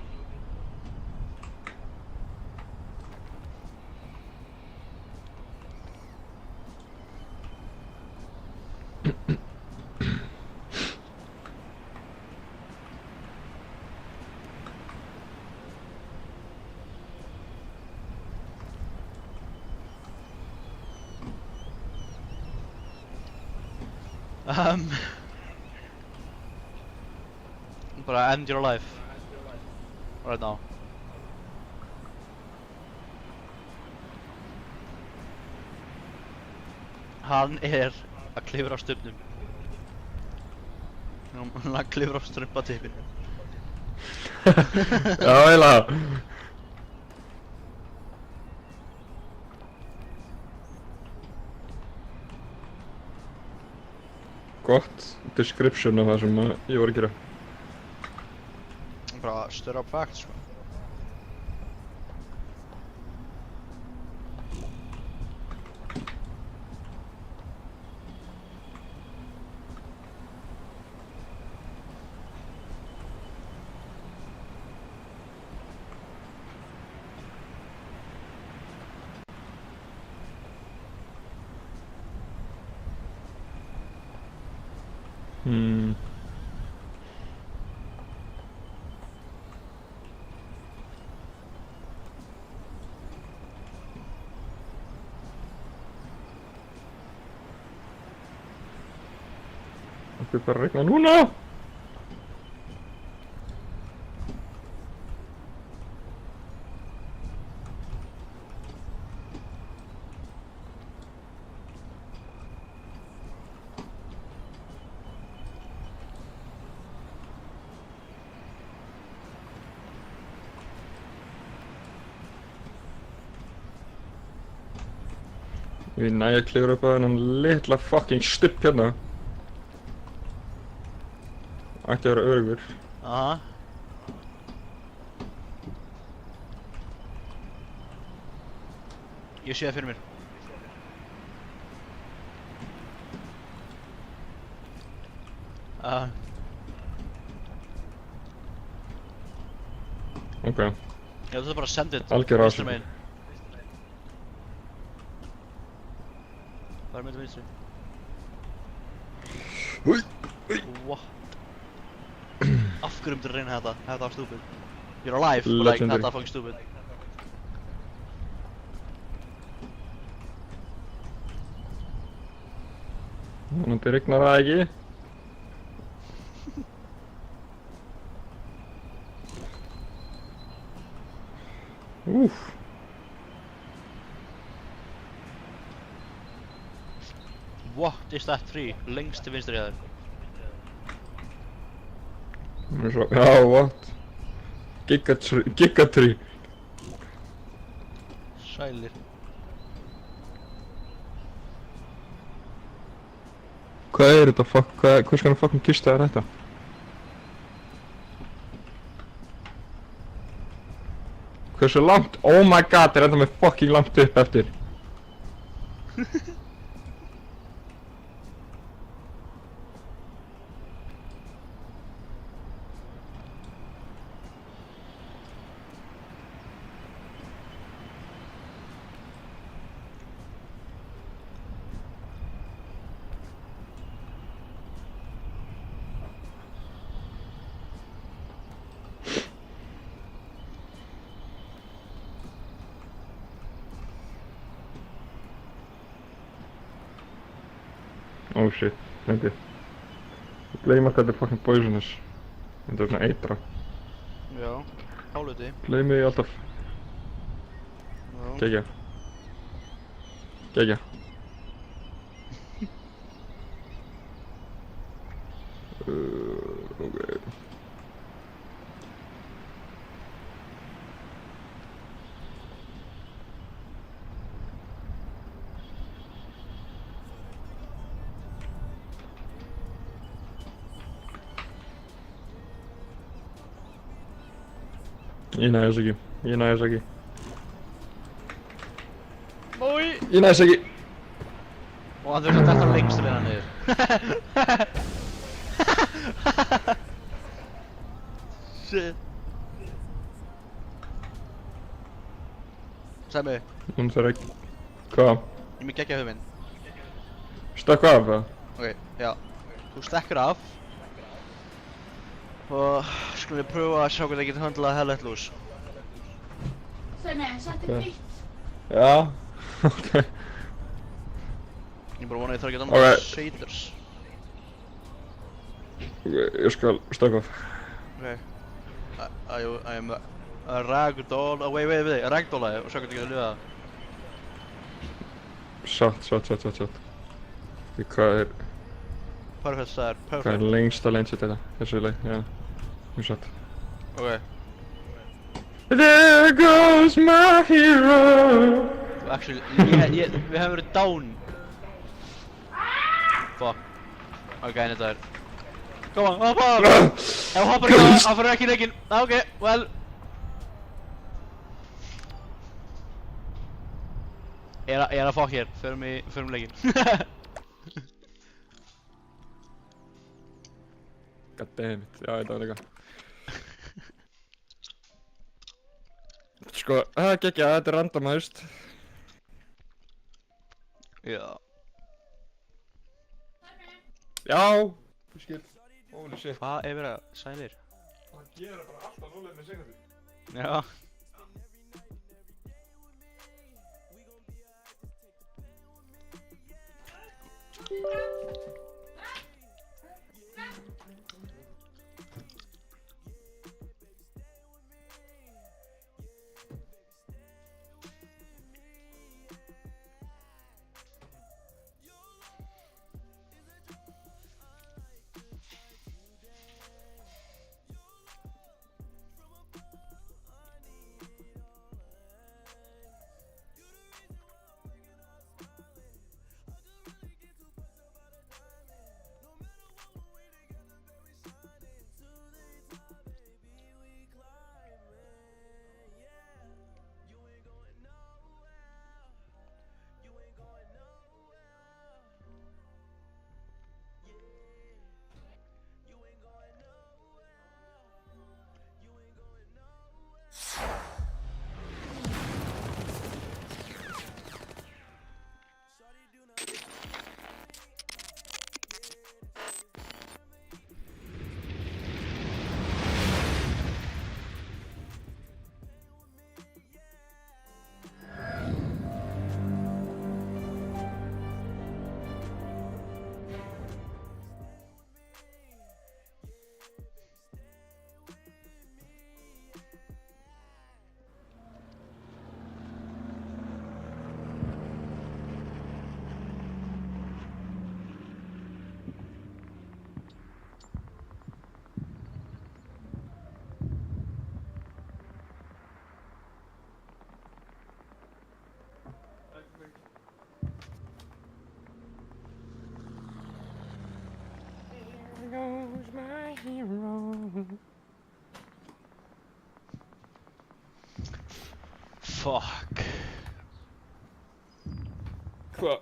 Bara end your life. Right now. Hann er að klifra á stufnum. Hann að klifra á strumpatippinu. Já, eiginlega. Gott description af það sem ég var að gera. Bara stir up facts, sko. Það er bara að regna núna! Við næja að klifra upp á þennan litla fucking stupp hérna. Ætti að vera öruggur. Aha. Ég sé það fyrir mér. Ok. Já, þú þarf bara að senda þetta. Algjör Vinstra ásökun. megin. Það er með vinstri. What? Af hverju myndir reyna þetta? Þetta var stupid. You're alive, but like, Legendary. þetta var fucking stupid. Vonandi rignar það ekki. Úff. What is that tree? Lengst til vinstri hjá þér. Já, what? Gigatree. Sælir. Hvað er þetta fuck? Hvers konar fucking kista er þetta? Hversu langt? Oh my god, er þetta með fucking langt upp eftir? Oh shit, nefndi. Ég gleymi alltaf að þetta er fucking poisonous. Þetta er svona eitra. Já, hálfuti. Gleymi ég alltaf. Já. Gegja. Gegja. Ok. Ég næði þess ekki. Ég næði þess ekki. Mói! Ég næði þess ekki. Og hann þurfti að detta lengst til hérna niður. Shit. Sæmi, Hún þarf ekki. Hvað? ég mig geggja hugmynd. Stökku af það? Ok, já. Þú stekkur af. Og skulum við pröfa að sjá hvernig ég geti höndlað Hell Let Loose. Sæmi, settu Ok. byggt. Já. Ok. Ég bara vona að ég þarf ekki að Ok. danda shaders. Ok, ég skal stökku af. Ok. I am a ragdoll. Oh, wait, ragdolla og sjá hvernig ég geti lifað. Satt. Því hvað er Perfect staðar, Hvað er perfect. lengsta lensið þetta? Þessu leið, já. Mjög satt. Ok. There goes my hero. Actually, við hefum verið down. Fuck. Ok, þetta er. Come on, hoppa! Ef þú hoppar ekki, þá fyrir ekki leikinn. Ok, well. Ég er að fokk hér, förum leikinn. Goddammit, já þetta var líka. Sko, það er gekkja, þetta er randomized. Já. Já! Þú skil. Holy shit. Hvað er verið að sælir? Það gera bara alltaf 0,1 sekundu. Já. Goes my hero. Fuck. Hvað?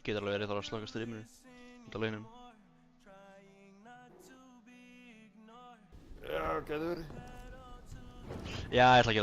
Getur alveg verið þar að slaka streaminu. Út af launum. Já, getur verið. Já, ég ætla að gera